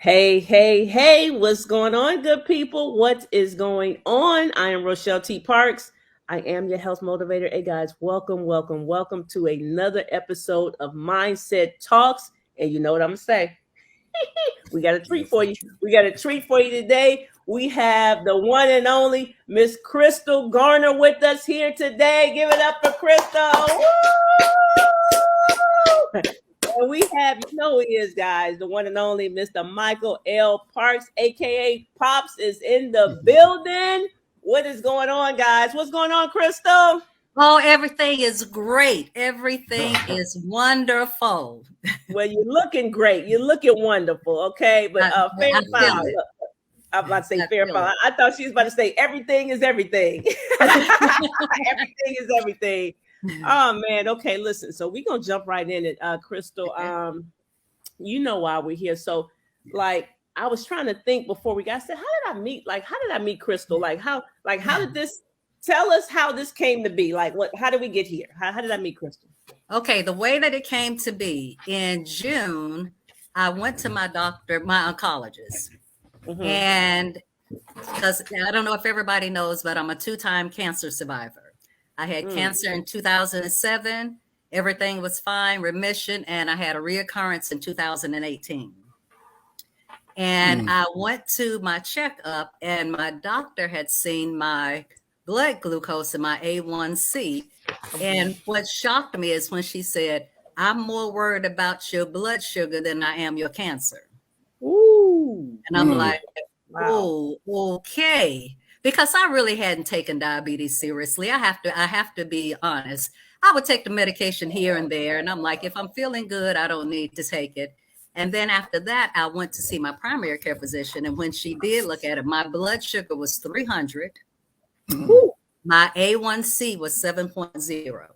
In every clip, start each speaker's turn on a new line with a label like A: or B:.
A: Hey, hey, hey, what's going on, good people? What is going on? I am Rochelle T. Parks. I am your health motivator. Hey, guys, welcome to another episode of Mindset Talks. And you know what I'm going to say? We got a treat for you. We got a treat for you today. We have the one and only Miss Crystal Garner with us here today. Give it up for Crystal. Woo! And we have, you know who he is, guys, the one and only Mr. Michael L. Parks, aka Pops, is in the building. What is going on, guys? What's going on, Crystal?
B: Oh, everything is great. Everything is wonderful.
A: Well, you're looking great. You're looking wonderful, okay? But fair foul. I'm about to say fair foul. I thought she was about to say everything is everything. Everything is everything. Oh man, okay, listen. So we're gonna jump right in it. Crystal, you know why we're here. So like I was trying to think before we got said, how did I meet Crystal? How did this tell us how this came to be? Like how did we get here? How did I meet Crystal?
B: Okay, the way that it came to be in June, I went to my doctor, my oncologist. And because I don't know if everybody knows, but I'm a 2-time cancer survivor. I had cancer in 2007. Everything was fine, remission, and I had a reoccurrence in 2018. And I went to my checkup, and my doctor had seen my blood glucose and my A1C. And what shocked me is when she said, "I'm more worried about your blood sugar than I am your cancer."
A: Ooh.
B: And I'm like, oh, okay. Because I really hadn't taken diabetes seriously. I have to be honest. I would take the medication here and there. And I'm like, if I'm feeling good, I don't need to take it. And then after that, I went to see my primary care physician. And when she did look at it, my blood sugar was 300. My A1C was 7.0.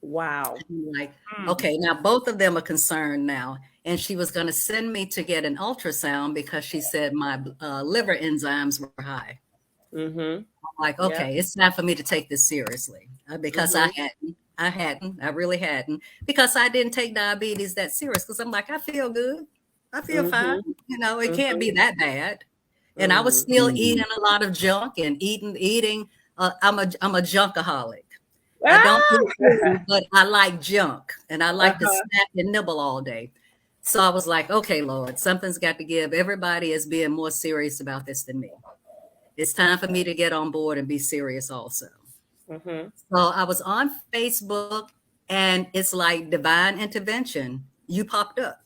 A: Wow.
B: I'm like, okay, now both of them are concerned now. And she was going to send me to get an ultrasound because she said my liver enzymes were high. I'm like, okay, it's time for me to take this seriously because I really hadn't, because I didn't take diabetes that serious. Because I'm like, I feel good. I feel fine. You know, it can't be that bad. And I was still eating a lot of junk and eating. I'm a junkaholic. I don't eat food, but I like junk and I like to snack and nibble all day. So I was like, okay, Lord, something's got to give. Everybody is being more serious about this than me. It's time for me to get on board and be serious also. So I was on Facebook and it's like divine intervention. You popped up.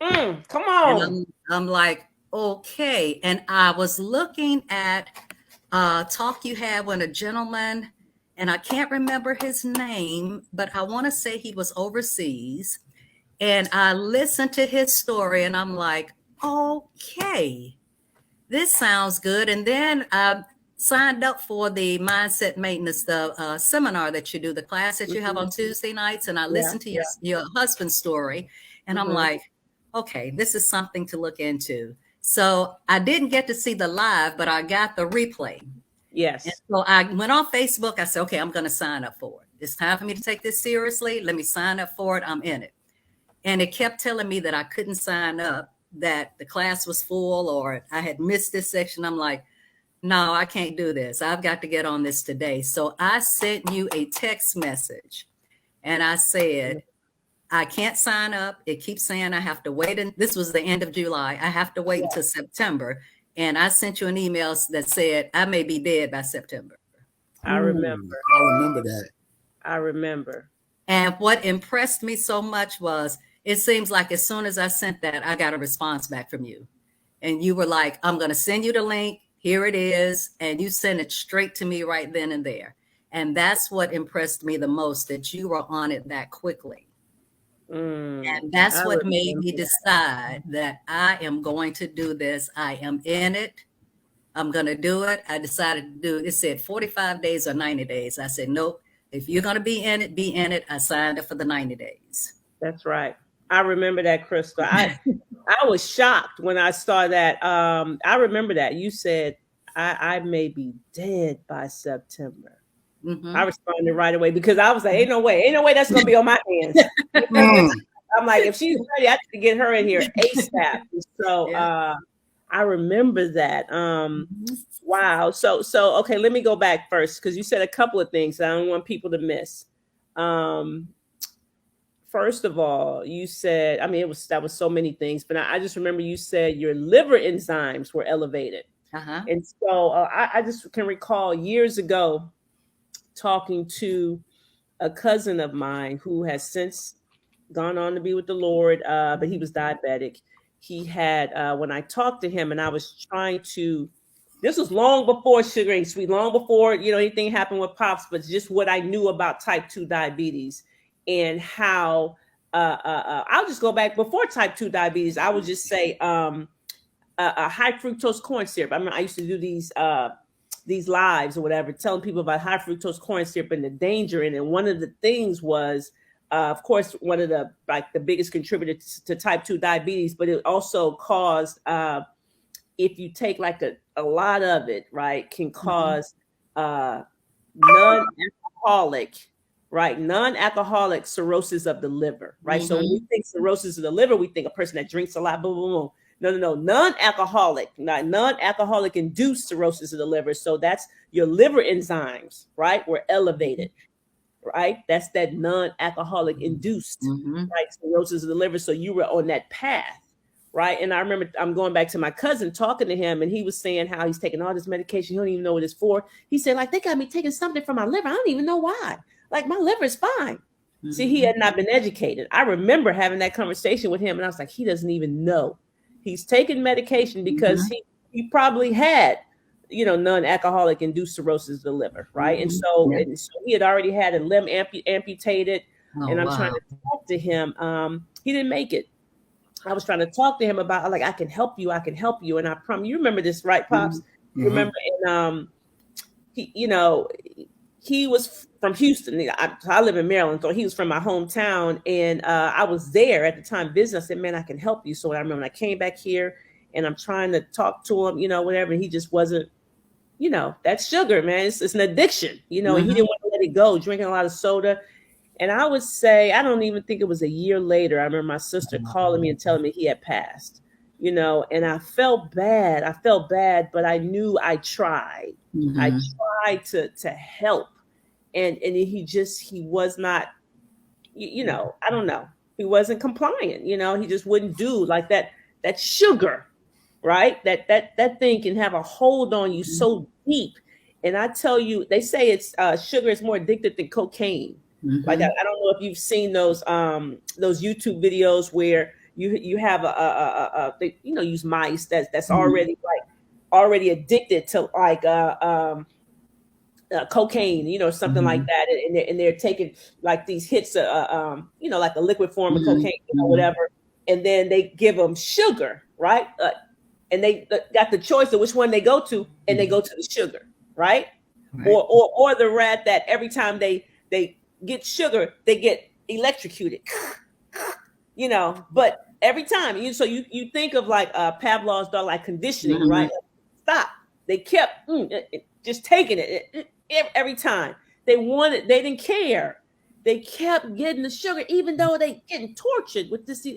A: Come on.
B: And I'm like, okay. And I was looking at a talk you had with a gentleman, and I can't remember his name, but I want to say he was overseas. And I listened to his story and I'm like, okay, this sounds good. And then I signed up for the mindset maintenance, the seminar that you do, the class that you have on Tuesday nights. And I listened to your husband's story and I'm like, okay, this is something to look into. So I didn't get to see the live, but I got the replay.
A: Yes.
B: And so I went on Facebook. I said, okay, I'm going to sign up for it. It's time for me to take this seriously. Let me sign up for it. I'm in it. And it kept telling me that I couldn't sign up, that the class was full or I had missed this section. I'm like, no, I can't do this. I've got to get on this today. So I sent you a text message and I said, I can't sign up. It keeps saying I have to wait. And this was the end of July. I have to wait until September. And I sent you an email that said I may be dead by September.
A: I remember.
C: I remember that.
A: I remember.
B: And what impressed me so much was it seems like as soon as I sent that, I got a response back from you. And you were like, I'm going to send you the link. Here it is. And you sent it straight to me right then and there. And that's what impressed me the most, that you were on it that quickly. And that's what made me decide that I am going to do this. I am in it. I'm going to do it. I decided to do it. It said 45 days or 90 days. I said, nope. If you're going to be in it, be in it. I signed up for the 90 days.
A: That's right. I remember that, Crystal. I was shocked when I saw that. I remember that. You said, I may be dead by September. I responded right away because I was like, ain't no way that's going to be on my hands. I'm like, if she's ready, I have to get her in here ASAP. So I remember that. Wow. So okay, let me go back first because you said a couple of things that I don't want people to miss. First of all, you said, I mean, that was so many things, but I just remember you said your liver enzymes were elevated. And so I just can recall years ago talking to a cousin of mine who has since gone on to be with the Lord, but he was diabetic. He had, when I talked to him and I was trying to, this was long before Sugar Ain't Sweet, long before, anything happened with Pops, but just what I knew about type 2 diabetes and how, I'll just go back before type 2 diabetes. I would just say high fructose corn syrup. I mean, I used to do these lives or whatever, telling people about high fructose corn syrup and the danger in it. And one of the things was, of course, one of the biggest contributors to type 2 diabetes, but it also caused, if you take a lot of it, right, can cause non-alcoholic cirrhosis of the liver, right? So when we think cirrhosis of the liver, we think a person that drinks a lot, boom, boom, boom. No, non-alcoholic induced cirrhosis of the liver. So that's your liver enzymes, right, were elevated, right? That's that non-alcoholic induced, right, cirrhosis of the liver. So you were on that path. Right. And I remember I'm going back to my cousin talking to him and he was saying how he's taking all this medication. He don't even know what it's for. He said, they got me taking something for my liver. I don't even know why. My liver is fine. See, he had not been educated. I remember having that conversation with him and I was like, he doesn't even know. He's taking medication because he probably had, non-alcoholic induced cirrhosis of the liver. Right. And so he had already had a limb amputated. And I'm trying to talk to him. He didn't make it. I was trying to talk to him about I can help you. And I promise, you remember this, right, Pops? You remember? And he was from Houston. I live in Maryland, so he was from my hometown. And I was there at the time visiting. I said, man, I can help you. So I remember when I came back here and I'm trying to talk to him, whatever. And he just wasn't, that's sugar, man. It's an addiction, and he didn't want to let it go, drinking a lot of soda. And I would say, I don't even think it was a year later. I remember my sister calling me and telling me he had passed, and I felt bad, but I knew I tried. I tried to help. And he was not, I don't know. He wasn't compliant, he just wouldn't do that sugar, right? That thing can have a hold on you so deep. And I tell you, they say it's sugar is more addictive than cocaine. I don't know if you've seen those YouTube videos where you have they use mice that's already already addicted to cocaine, something like that, and they're taking these hits a liquid form of cocaine, whatever, and then they give them sugar, right? And they got the choice of which one they go to, and they go to the sugar, right? Or the rat that every time they get sugar, they get electrocuted, but every time you think of Pavlov's dog, conditioning, right? Stop. They kept just taking it every time they wanted. They didn't care. They kept getting the sugar, even though they getting tortured with this.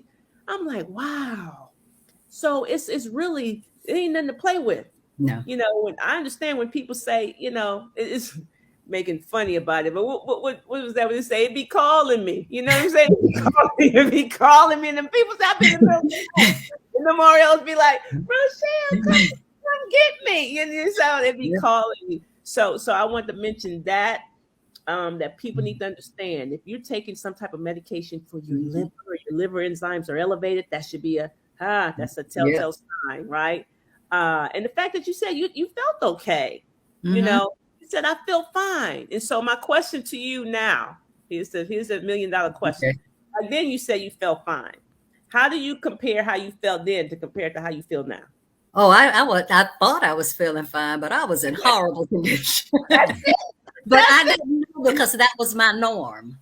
A: I'm like, wow. So it's really, it ain't nothing to play with.
B: No.
A: When I understand when people say, it's making funny about it, but what was that? When they say, it'd be calling me, you know what I'm saying? It'd be calling me, and then people say, I've been in the middle of the night, and the Mariel's be like, Rochelle, come get me, so they'd be calling me. So I want to mention that people need to understand, if you're taking some type of medication for your liver enzymes are elevated, that should be that's a telltale sign, right? And the fact that you said you felt okay, you said, I feel fine. And so my question to you now here's a $1 million question. Okay. Then you said you felt fine. How do you compare how you felt then to compare to how you feel now?
B: Oh, I thought I was feeling fine, but I was in horrible condition.
A: That's it.
B: But I didn't know, because that was my norm.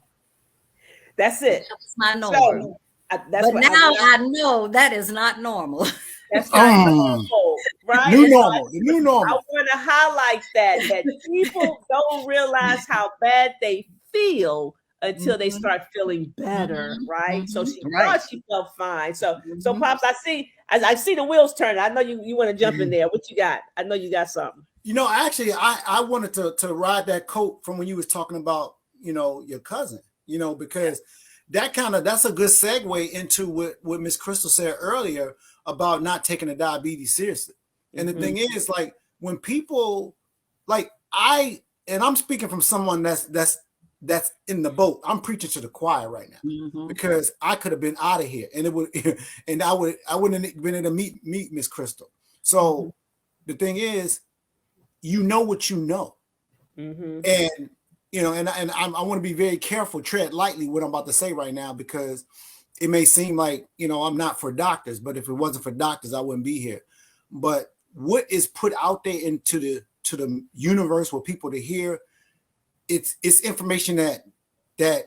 A: That's it.
B: That was my norm. So, but now I know that is not normal.
A: That's not normal, right?
C: The new normal.
A: I want to highlight that people don't realize how bad they feel until they start feeling better, right? So she thought she felt fine. So Pops, I see the wheels turning. I know you want to jump in there. What you got? I know you got something.
C: Actually, I wanted to ride that coat from when you was talking about, your cousin, because that's a good segue into what Miss Crystal said earlier about not taking the diabetes seriously. And the thing is, like, when people, like, I'm speaking from someone that's in the boat. I'm preaching to the choir right now because I could have been out of here, and I wouldn't have been able to meet Miss Crystal. So the thing is, what you know, and I want to be very careful, tread lightly what I'm about to say right now, because it may seem like I'm not for doctors, but if it wasn't for doctors, I wouldn't be here. But what is put out there into the universe for people to hear, it's information that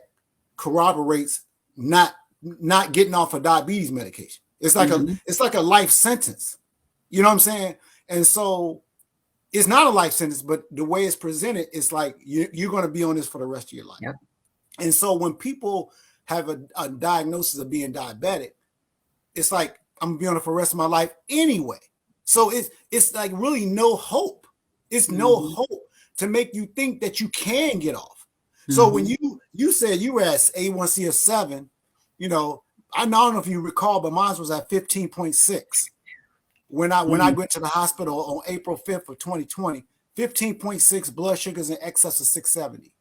C: corroborates not getting off of diabetes medication. It's like a life sentence. You know what I'm saying? And so it's not a life sentence, but the way it's presented, it's like you're going to be on this for the rest of your life. Yep. And so when people have a diagnosis of being diabetic, it's like, I'm going to be on it for the rest of my life anyway. So it's like really no hope. It's no hope to make you think that you can get off. So when you said you were at A1C of 7, I don't know if you recall, but mine was at 15.6. When I went to the hospital on April 5th of 2020, 15.6 blood sugars in excess of 670.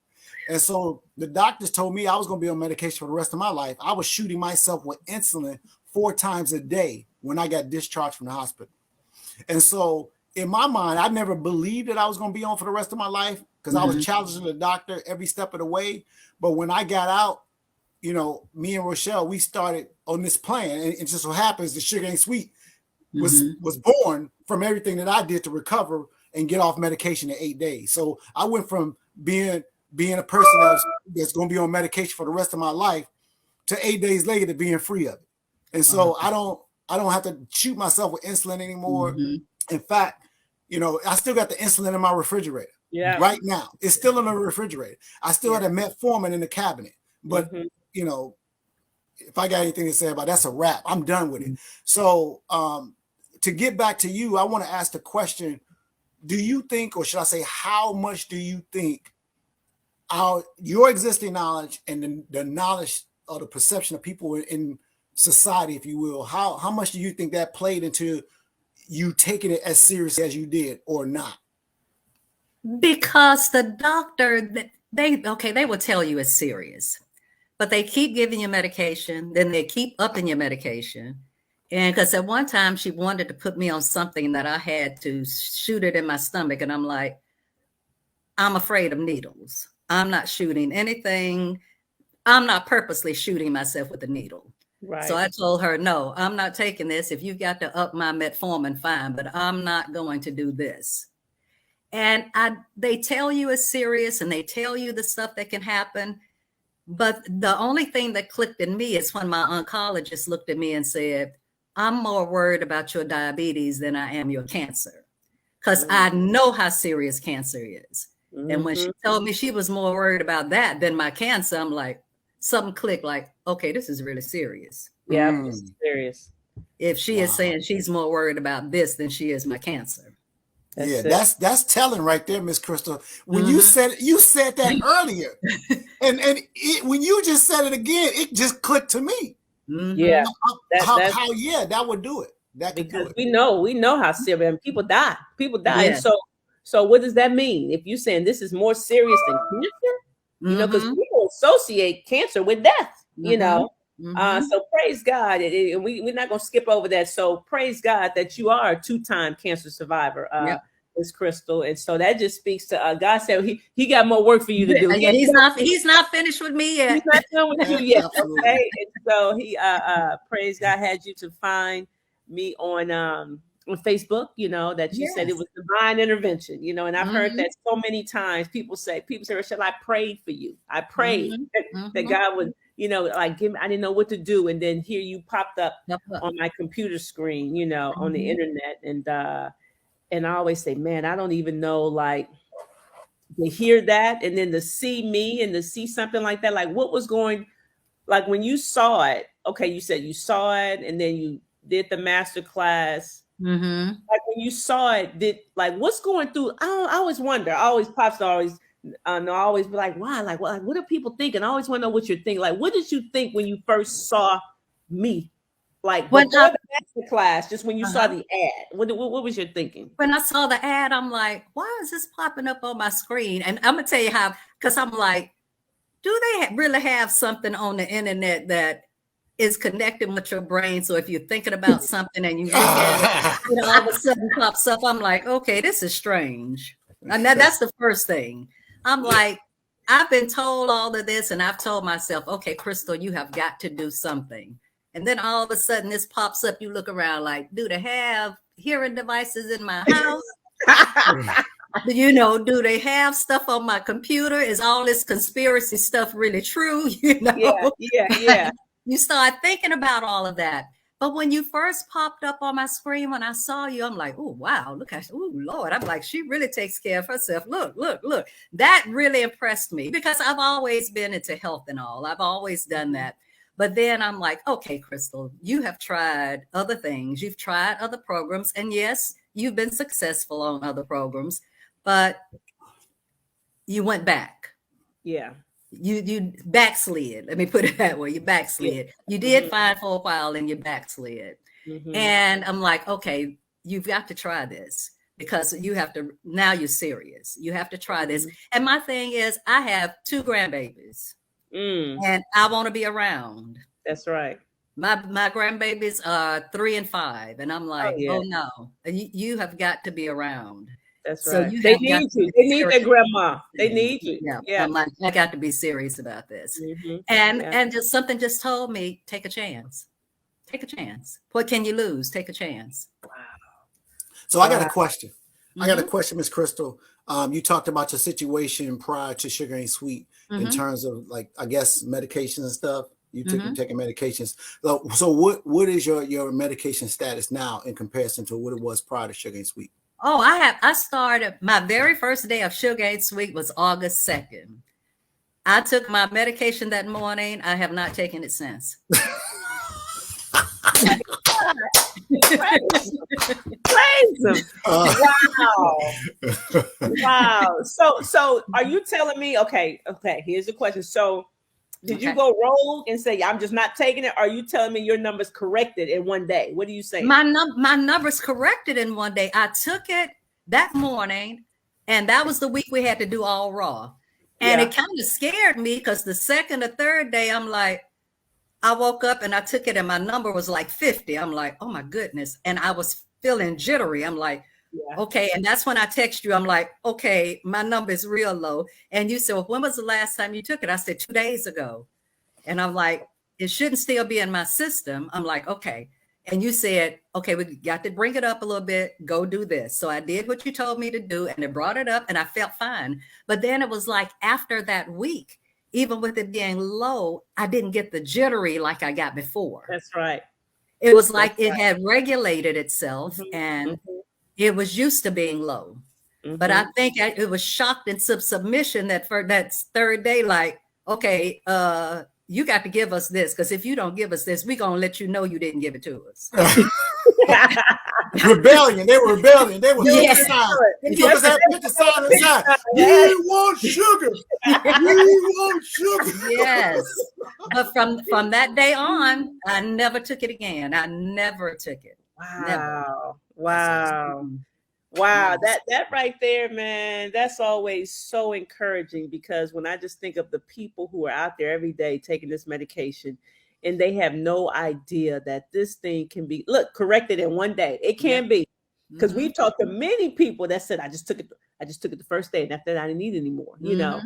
C: And so the doctors told me I was going to be on medication for the rest of my life. I was shooting myself with insulin 4 times a day when I got discharged from the hospital. And so in my mind, I never believed that I was going to be on for the rest of my life because I was challenging the doctor every step of the way. But when I got out, me and Rochelle, we started on this plan. And it just so happens the Sugar Ain't Sweet was born from everything that I did to recover and get off medication in 8 days. So I went from being a person that's going to be on medication for the rest of my life to 8 days later to being free of it. And so I don't have to shoot myself with insulin anymore. In fact, I still got the insulin in my refrigerator. Yeah. Right now, it's still in the refrigerator. I still have a metformin in the cabinet. But if I got anything to say about that's a wrap. I'm done with it. So to get back to you, I want to ask the question: do you think, or should I say, how much do you think your existing knowledge and the knowledge or the perception of people in society, if you will, how much do you think that played into you taking it as serious as you did, or not?
B: Because the doctor, they will tell you it's serious, but they keep giving you medication, then they keep upping your medication. And because at one time she wanted to put me on something that I had to shoot it in my stomach, and I'm like, I'm afraid of needles. I'm not shooting anything. I'm not purposely shooting myself with a needle. Right. So I told her, no, I'm not taking this. If you've got to up my metformin, fine, but I'm not going to do this. And they tell you it's serious, and they tell you the stuff that can happen. But the only thing that clicked in me is when my oncologist looked at me and said, I'm more worried about your diabetes than I am your cancer, because I know how serious cancer is. And when she told me she was more worried about that than my cancer, I'm like, something clicked, like, okay, this is really serious.
A: Yeah, this is serious.
B: If she is saying she's more worried about this than she is my cancer.
C: That's telling right there, Miss Crystal. When you said that earlier, and when you just said it again, it just clicked to me.
A: Yeah,
C: that would do it. That could do it.
A: We know how serious, and people die. Yeah. And so what does that mean? If you're saying this is more serious than cancer, because people associate cancer with death. So praise God. We're not going to skip over that. So praise God that you are a 2-time cancer survivor, Ms. Crystal. And so that just speaks to God said he got more work for you to do.
B: Yeah, he's not finished with me yet.
A: He's not done with you yet. Okay. And so he praise God had you to find me on Facebook, that you said it was divine intervention, and I've heard that so many times. People say, Rochelle, I prayed for you. I prayed that God would, give me, I didn't know what to do. And then here you popped up on my computer screen, on the internet. And I always say, man, I don't even know, to hear that, and then to see me and to see something like that, like what was going, like when you saw it, okay, you said you saw it and then you did the master class.
B: Mm-hmm.
A: Like when you saw it, did like what's going through? I always wonder. I always pops always no, I always be like, why? Like what are people thinking? I always want to know what you're thinking. Like, what did you think when you first saw me? Like before the master class, just when you saw the ad, what was your thinking?
B: When I saw the ad, I'm like, why is this popping up on my screen? And I'm gonna tell you how, because I'm like, do they really have something on the internet that is connecting with your brain? So if you're thinking about something and you look at it, all of a sudden pops up, I'm like, okay, this is strange. And that's the first thing. I'm like, I've been told all of this, and I've told myself, okay, Crystal, you have got to do something. And then all of a sudden this pops up. You look around like, do they have hearing devices in my house? Do they have stuff on my computer? Is all this conspiracy stuff really true?
A: Yeah.
B: You start thinking about all of that. But when you first popped up on my screen, when I saw you, I'm like, oh, wow, look at, oh, Lord. I'm like, she really takes care of herself. Look. That really impressed me because I've always been into health and all. I've always done that. But then I'm like, okay, Crystal, you have tried other things. You've tried other programs. And yes, you've been successful on other programs, but you went back.
A: Yeah.
B: You backslid. Let me put it that way. You backslid. Yeah. You did fine for a while and you backslid. Mm-hmm. And I'm like, okay, you've got to try this because you have to, now you're serious. You have to try this. And my thing is, I have 2 grandbabies. And I want to be around.
A: That's right.
B: My grandbabies are 3 and 5. And I'm like, oh no, you have got to be around.
A: That's right. They need you. They need their grandma. They need you.
B: Yeah. I'm like, I got to be serious about this. Mm-hmm. And just something just told me, take a chance. Take a chance. What can you lose? Take a chance.
C: Wow. So I got a question. I got a question, Ms. Crystal. You talked about your situation prior to Sugar Ain't Sweet in terms of, like, I guess, medications and stuff. You taking medications. So what is your medication status now in comparison to what it was prior to Sugar Ain't Sweet?
B: Oh, I started, my very first day of Sugar Ain't Sweet was August 2nd. I took my medication that morning. I have not taken it since.
A: Praise him. Wow. So are you telling me, okay, here's the question. So did you go rogue and say, I'm just not taking it? Or are you telling me your number's corrected in one day? What are you saying?
B: My number's corrected in one day. I took it that morning, and that was the week we had to do all raw. And it kind of scared me because the second or third day, I'm like, I woke up and I took it and my number was like 50. I'm like, oh my goodness. And I was feeling jittery. I'm like, okay. And that's when I text you. I'm like, okay, my number is real low. And you said, well, when was the last time you took it? I said 2 days ago. And I'm like, it shouldn't still be in my system. I'm like, okay. And you said, okay, we got to bring it up a little bit. Go do this. So I did what you told me to do and it brought it up and I felt fine. But then it was like after that week, even with it being low, I didn't get the jittery like I got before.
A: That's right.
B: It was like it had regulated itself and it was used to being low. But I think it was shocked into submission that for that third day, like, okay, you got to give us this, because if you don't give us this, we're going to let you know you didn't give it to us.
C: Rebellion. They were rebellion. They were put the sign inside. We want sugar. We want sugar.
B: Yes. But from that day on, I never took it again. I never took it.
A: Wow.
B: Never.
A: Wow. That right there, man, that's always so encouraging, because when I just think of the people who are out there every day taking this medication, and they have no idea that this thing can be corrected in one day. It can be, because we've talked to many people that said, I just took it the first day, and after that I didn't need it anymore. You know,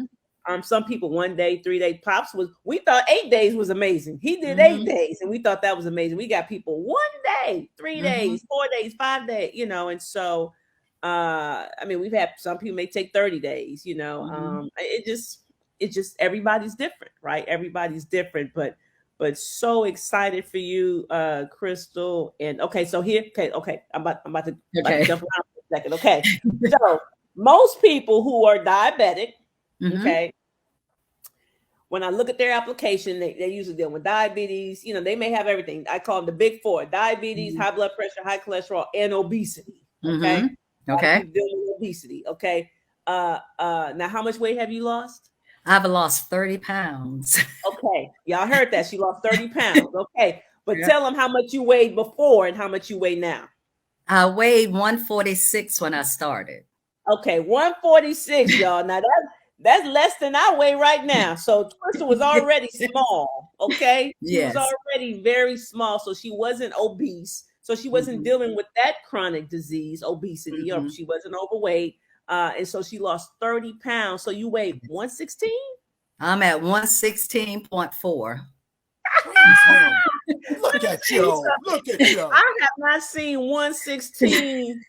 A: some people 1 day, 3 days. Pops we thought 8 days was amazing. He did 8 days, and we thought that was amazing. We got people 1 day, 3 days, 4 days, 5 days. You know, and so I mean, we've had some people may take 30 days. You know, it just everybody's different, right? Everybody's different, but so excited for you, Crystal. And okay, so here, okay, I'm about to jump around for a second. Okay, so most people who are diabetic, okay, when I look at their application, they usually deal with diabetes. They may have everything. I call them the big four: diabetes, high blood pressure, high cholesterol, and obesity. Okay.
B: Okay.
A: People dealing with obesity. Okay. Now, how much weight have you lost?
B: I've lost 30 pounds.
A: Okay. Y'all heard that. She lost 30 pounds. Okay. But tell them how much you weighed before and how much you weigh now.
B: I weighed 146 when I started.
A: Okay. 146, y'all. Now that's less than I weigh right now. So Crystal was already small. Okay. She was already very small. So she wasn't obese. So she wasn't dealing with that chronic disease, obesity, or she wasn't overweight. And so she lost 30 pounds. So you weigh 116?
B: I'm at 116.4.
C: Look at you. Look at you.
A: I have not seen 116.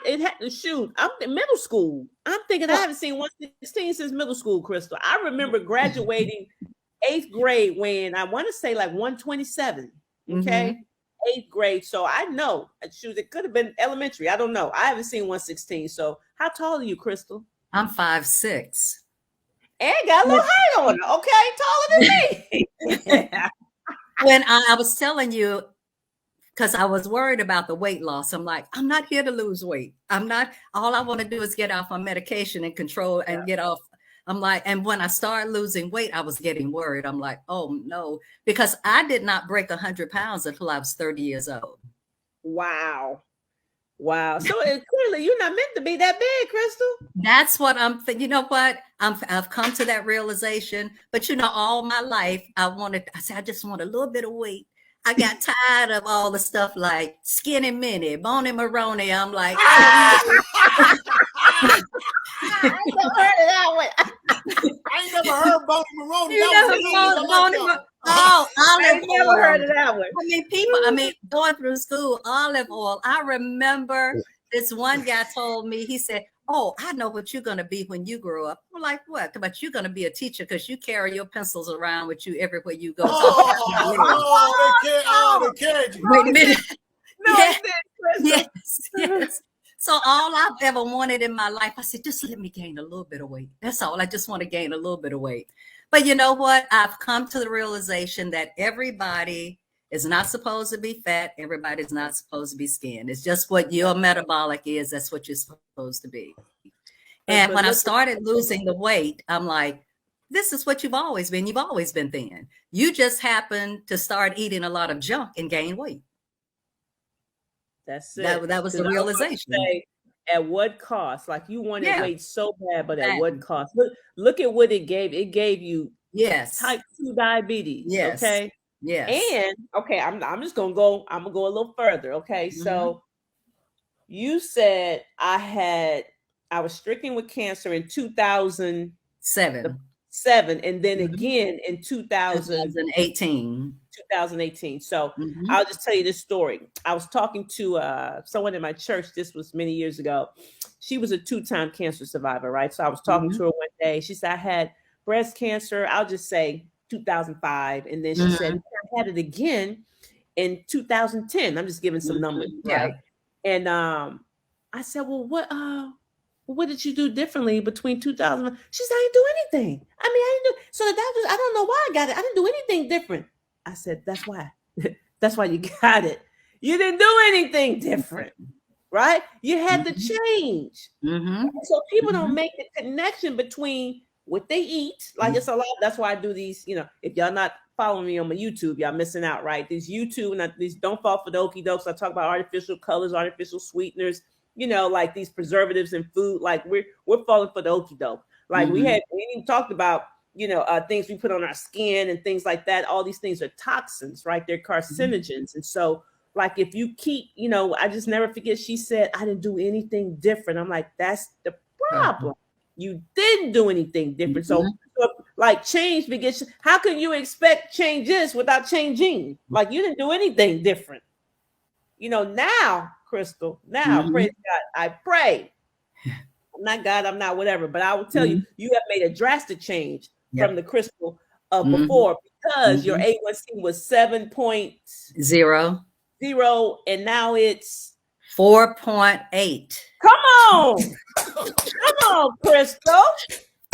A: It had to shoot. I'm in middle school. I'm thinking I haven't seen 116 since middle school, Crystal. I remember graduating 8th grade when I want to say like 127. Okay. 8th grade. So I know. Shoot, it could have been elementary. I don't know. I haven't seen 116. So how tall are you, Crystal?
B: I'm 5'6".
A: And got a little height on her. Okay, taller than me.
B: When I was telling you, because I was worried about the weight loss. I'm like, I'm not here to lose weight. I'm not. All I want to do is get off my medication and control and get off. I'm like, and when I started losing weight, I was getting worried. I'm like, oh no, because I did not break 100 pounds until I was 30 years old.
A: Wow. So clearly you're not meant to be that big, Crystal.
B: That's what I'm thinking. You know what? I've come to that realization. But all my life I said, I just want a little bit of weight. I got tired of all the stuff like Skinny Minnie, Boney Maroney. I'm like,
A: I ain't never heard of that one.
C: I ain't never heard Boney Maroney.
B: You never
A: I ain't never heard of that one.
B: I mean, going through school, olive oil. I remember this one guy told me, he said, oh, I know what you're going to be when you grow up. I'm like, what? But you're going to be a teacher because you carry your pencils around with you everywhere you go.
C: They carried you.
B: Wait a minute.
A: No,
B: Yes. So all I've ever wanted in my life, I said, just let me gain a little bit of weight. That's all. I just want to gain a little bit of weight. But you know what? I've come to the realization that everybody is not supposed to be fat. Everybody's not supposed to be skinny. It's just what your metabolic is. That's what you're supposed to be. And when I started losing the weight, I'm like, this is what you've always been. You've always been thin. You just happen to start eating a lot of junk and gain weight.
A: That's it.
B: That was the realization.
A: At what cost? Like you wanted weight so bad, but at what cost? Look at what it gave. It gave you type 2 diabetes.
B: Yes.
A: Okay.
B: Yes.
A: And okay, I'm just gonna go. I'm gonna go a little further. Okay. So you said I was stricken with cancer in 2007, and then again in 2018. So I'll just tell you this story. I was talking to someone in my church. This was many years ago. She was a 2-time cancer survivor, right? So I was talking to her one day. She said, I had breast cancer. I'll just say 2005. And then she said, I had it again in 2010. I'm just giving some numbers, right? And I said, well, what did you do differently between 2000? She said, I didn't do anything. I mean, I didn't do. So the doctors, I don't know why I got it. I didn't do anything different. I said, that's why. That's why you got it. You didn't do anything different, right? You had to change. So people don't make the connection between what they eat. Like it's a lot. That's why I do these, if y'all not following me on my YouTube, y'all missing out, right? These YouTube, and these don't fall for the okie dokes. I talk about artificial colors, artificial sweeteners, like these preservatives in food. Like we're falling for the okie doke. Like we even talked about, things we put on our skin and things like that. All these things are toxins, right? They're carcinogens. And so like, if you keep, I just never forget, she said, I didn't do anything different. I'm like, that's the problem. You didn't do anything different. So like change begins. How can you expect changes without changing? Like you didn't do anything different. Now, Crystal, praise God, I pray. I'm not God, I'm not whatever, but I will tell you, you have made a drastic change from the Crystal of before, because your A1C was 7.0, and now it's
B: 4.8.
A: Come on. Come on, Crystal.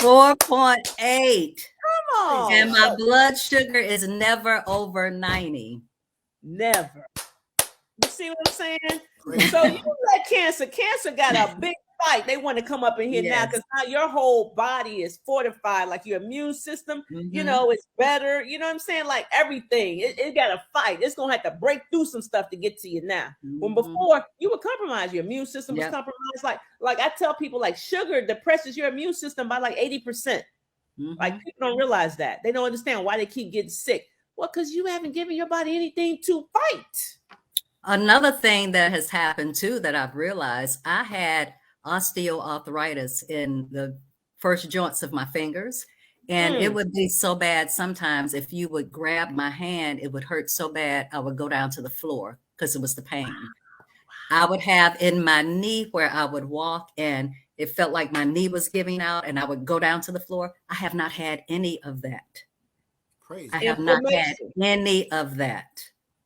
B: 4.8.
A: Come on.
B: And my blood sugar is never over 90.
A: Never. You see what I'm saying? So you let cancer got a big fight. They want to come up in here now because now your whole body is fortified, like your immune system, you know, it's better. You know what I'm saying? Like everything, it got to fight. It's going to have to break through some stuff to get to you now. When before you were compromised, your immune system was compromised. Like I tell people, like sugar depresses your immune system by like 80%. Like people don't realize that. They don't understand why they keep getting sick. Well, because you haven't given your body anything to fight.
B: Another thing that has happened too that I've realized, I had osteoarthritis in the first joints of my fingers, and it would be so bad sometimes if you would grab my hand, it would hurt so bad I would go down to the floor because it was the pain. I would have in my knee where I would walk and it felt like my knee was giving out and I would go down to the floor. I have not had any of that.
C: Crazy.
B: I have not had any of that.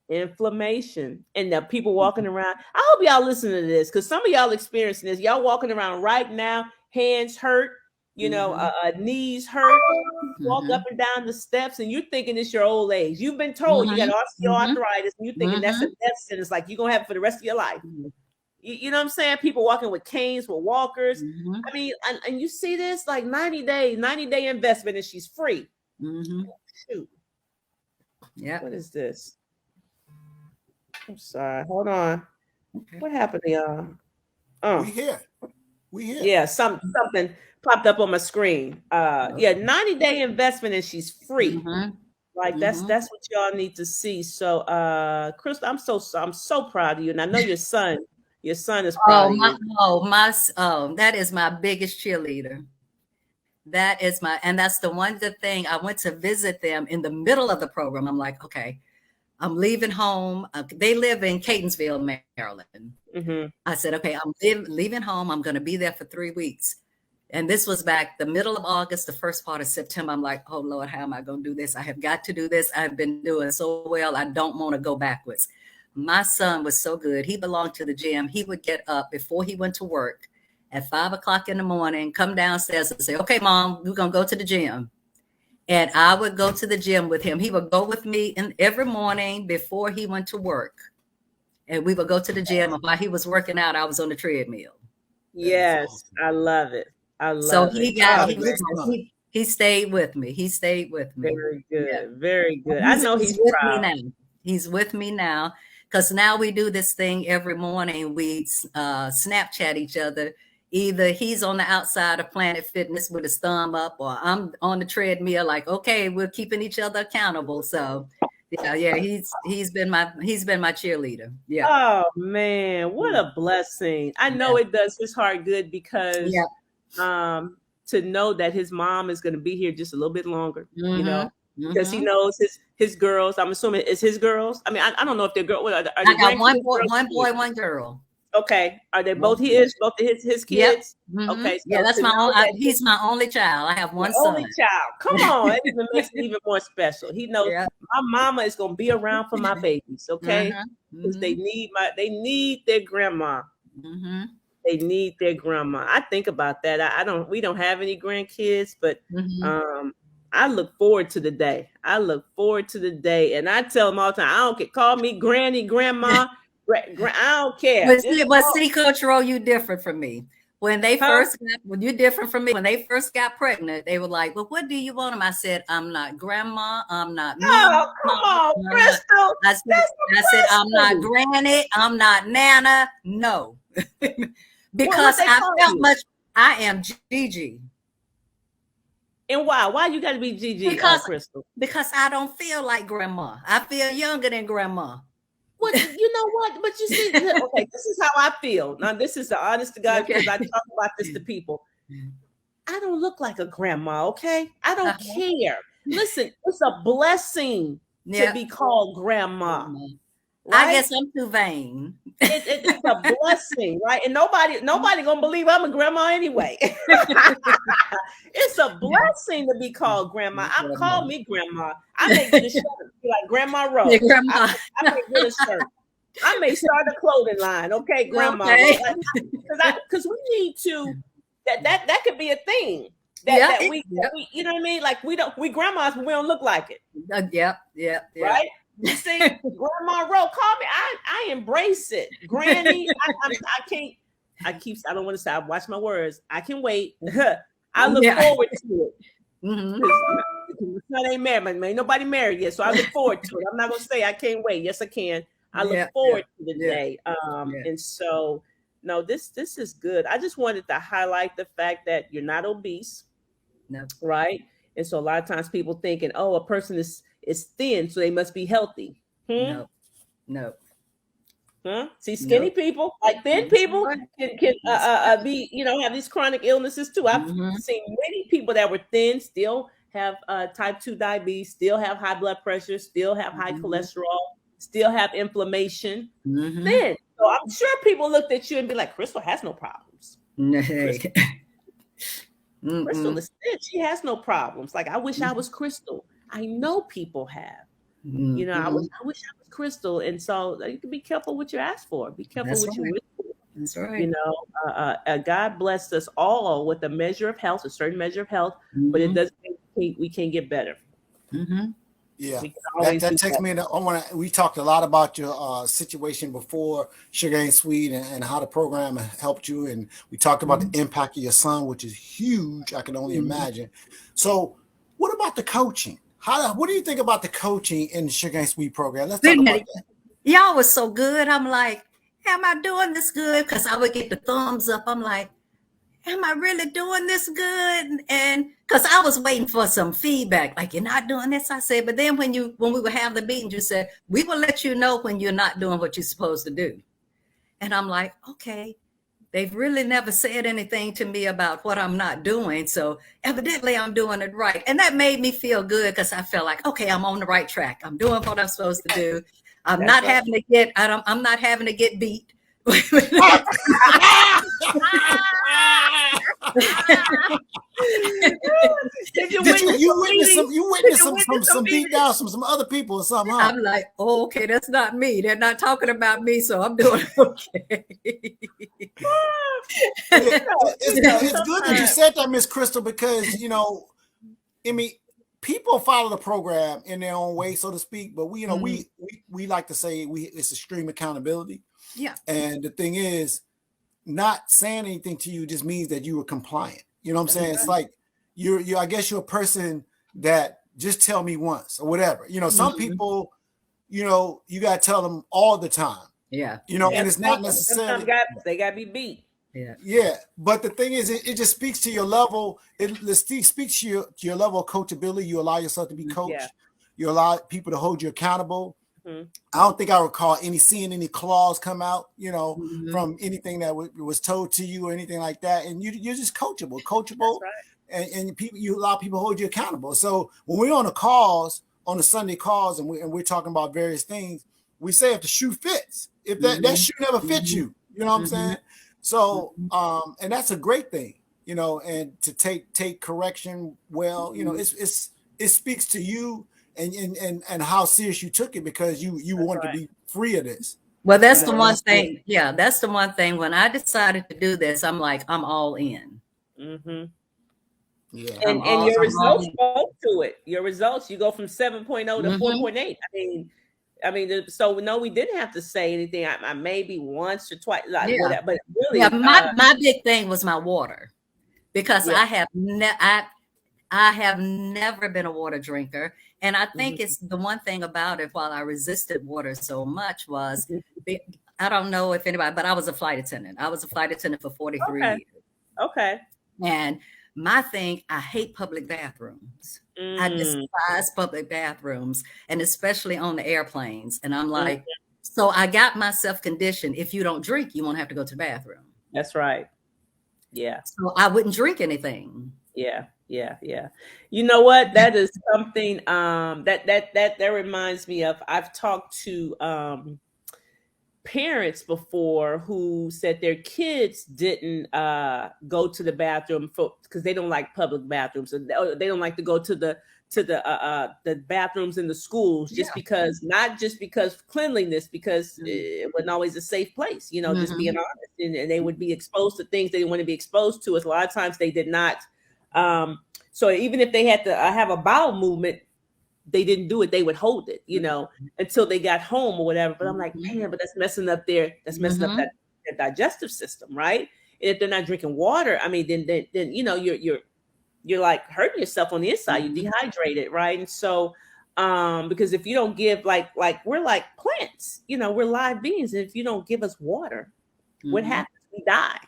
A: Inflammation. And the people walking around, I hope y'all listening to this because some of y'all experiencing this. Y'all walking around right now, hands hurt, you know, knees hurt, walk up and down the steps, and you're thinking it's your old age. You've been told you got osteoarthritis, and you're thinking that's a death sentence, like you're gonna have it for the rest of your life. You know what I'm saying? People walking with canes, with walkers. I mean, and you see this like 90-day investment, and she's free. Shoot.
B: Yeah.
A: What is this? I'm sorry. Hold on. Okay. What happened to y'all? Oh,
C: we here.
A: Yeah, something popped up on my screen. 90-day investment and she's free. Like that's what y'all need to see. So, Crystal, I'm so proud of you, and I know your son is proud of you.
B: That is my biggest cheerleader. And that's the one good thing. I went to visit them in the middle of the program. I'm like, okay, I'm leaving home. They live in Catonsville, Maryland. I said, okay, I'm leaving home. I'm going to be there for 3 weeks. And this was back the middle of August, the first part of September. I'm like, oh, Lord, how am I going to do this? I have got to do this. I've been doing so well. I don't want to go backwards. My son was so good. He belonged to the gym. He would get up before he went to work at 5 o'clock in the morning, come downstairs and say, okay, Mom, we're going to go to the gym. And I would go to the gym with him. He would go with me every morning before he went to work. And we would go to the gym. And while he was working out, I was on the treadmill.
A: Yes, awesome. I love it.
B: He stayed with me. He stayed with me.
A: Very good. Yeah. Very good. I know he's with proud.
B: Me now. He's with me now because now we do this thing every morning. We Snapchat each other. Either he's on the outside of Planet Fitness with his thumb up, or I'm on the treadmill. Like, okay, we're keeping each other accountable. So, he's been my cheerleader. Yeah.
A: Oh man, what a blessing! I know it does his heart good because, to know that his mom is going to be here just a little bit longer. You know, because he knows his girls. I'm assuming it's his girls. I mean, I don't know if they're girls.
B: I got one boy, one girl.
A: Okay, are they both his kids? Yep. Okay,
B: so that's he's my only child. I have one son.
A: Only child. Come on, it even makes it even more special. He knows my mama is gonna be around for my babies. Okay, because they need their grandma. They need their grandma. I think about that. We don't have any grandkids, but I look forward to the day. And I tell them all the time, I don't care. Call me granny, grandma. I don't care.
B: But see, Coach Ro, you different from me. When they you're different from me. When they first got pregnant, they were like, "Well, what do you want them?" I said, "I'm not grandma. I'm not."
A: Oh, come on, Crystal.
B: I said, "I'm not granny. I'm not Nana." No, because I felt much. I am Gigi.
A: And why? Why you got to be Gigi, Crystal?
B: Because I don't feel like grandma. I feel younger than grandma.
A: Well, you know what? But you see, okay, this is how I feel. Now, this is the honest to God, because I talk about this to people. I don't look like a grandma, okay? I don't care. Listen, it's a blessing to be called grandma.
B: Right? I guess I'm too vain.
A: It's a blessing, right? And nobody gonna believe I'm a grandma anyway. It's a blessing to be called grandma. Call me grandma. I may get a shirt like Grandma Rose.
B: Yeah, grandma.
A: I may get a shirt. I may start a clothing line, okay, grandma?
B: Okay.
A: Because we need to that could be a thing. That we, you know what I mean? Like we grandmas, but we don't look like it.
B: Yep.
A: Right? You see, Grandma Rowe, call me. I embrace it. Granny, I can't. I don't want to say, I watch my words. I can wait. I look forward to it. My son ain't married. Ain't nobody married yet. So I look forward to it. I'm not going to say I can't wait. Yes, I can. I look forward to the day. And so, no, this is good. I just wanted to highlight the fact that you're not obese.
B: No.
A: Right? And so a lot of times people thinking, oh, a person is thin, so they must be healthy.
B: No.
A: Huh? See, skinny people, like thin people, can be, have these chronic illnesses too. I've seen many people that were thin still have type 2 diabetes, still have high blood pressure, still have high cholesterol, still have inflammation. Thin. So I'm sure people looked at you and be like, Crystal has no problems. Crystal is thin. She has no problems. Like, I wish I was Crystal. I know people have. I wish I was Crystal. And so you can be careful what you ask for. Be careful what you wish for.
B: That's right.
A: God blessed us all with a measure of health, a certain measure of health, but it doesn't mean we can get better.
C: Yeah, that takes me into. We talked a lot about your situation before Sugar Ain't Sweet and how the program helped you, and we talked about the impact of your son, which is huge. I can only imagine. So, what about the coaching? What do you think about the coaching in the Sugar Ain't Sweet program? Let's talk about that.
B: Y'all was so good. I'm like, am I doing this good? Because I would get the thumbs up. I'm like, am I really doing this good? And because I was waiting for some feedback, like, you're not doing this. I said, but then when we would have the meetings, you said, we will let you know when you're not doing what you're supposed to do. And I'm like, okay, they've really never said anything to me about what I'm not doing. So evidently I'm doing it right. And that made me feel good because I felt like, okay, I'm on the right track. I'm doing what I'm supposed to do. I'm not having to get beat.
C: You witnessed some beat down from some other people or something. Huh?
B: I'm like, oh, okay, that's not me. They're not talking about me, so I'm doing okay.
C: It's good that you said that, Miss Crystal, because people follow the program in their own way, so to speak. But we like to say it's extreme accountability.
B: Yeah. And
C: the thing is, not saying anything to you just means that you were compliant. You know what I'm saying? It's like I guess you're a person that just tell me once or whatever. Some people, you got to tell them all the time.
B: Yeah.
C: And it's not necessarily
A: they got to be beat.
C: Yeah. But the thing is, it just speaks to your level. It speaks to your level of coachability. You allow yourself to be coached. Yeah. You allow people to hold you accountable. I don't think I recall seeing any clause come out, from anything that was told to you or anything like that. And you're just coachable, right. and you allow people to hold you accountable. So when we're on the Sunday calls, and we're talking about various things, we say if the shoe fits, if that shoe never fits you, you know what I'm saying? So, and that's a great thing, and to take correction well, it speaks to you. And how serious you took it because you want to be free of this.
B: Well, that's the one thing. Yeah, that's the one thing. When I decided to do this, I'm like, I'm all in.
A: Yeah. And your results spoke to it. Your results, you go from 7.0 to 4.8. I mean, so no, we didn't have to say anything. I maybe once or twice, whatever, but really,
B: my big thing was my water, because I have never been a water drinker. And I think it's the one thing about it, while I resisted water so much, was, I don't know if anybody, but I was a flight attendant. I was a flight attendant for 43 years.
A: Okay.
B: And my thing, I hate public bathrooms. I despise public bathrooms, and especially on the airplanes. And I'm like, so I got myself conditioned. If you don't drink, you won't have to go to the bathroom.
A: That's right. Yeah.
B: So I wouldn't drink anything.
A: Yeah. You know what? That is something that reminds me of. I've talked to parents before who said their kids didn't go to the bathroom because they don't like public bathrooms, and they don't like to go to the bathrooms in the schools not just because cleanliness, because it wasn't always a safe place, just being honest, and they would be exposed to things they didn't want to be exposed to. As a lot of times they did not. So even if they had to have a bowel movement, they didn't do it. They would hold it, until they got home or whatever. But I'm like, man, but that's messing up their digestive system, right? And if they're not drinking water, I mean, then you're like hurting yourself on the inside. You're dehydrated, right? And so, because if you don't give like we're like plants, we're live beings, and if you don't give us water, what happens? We die,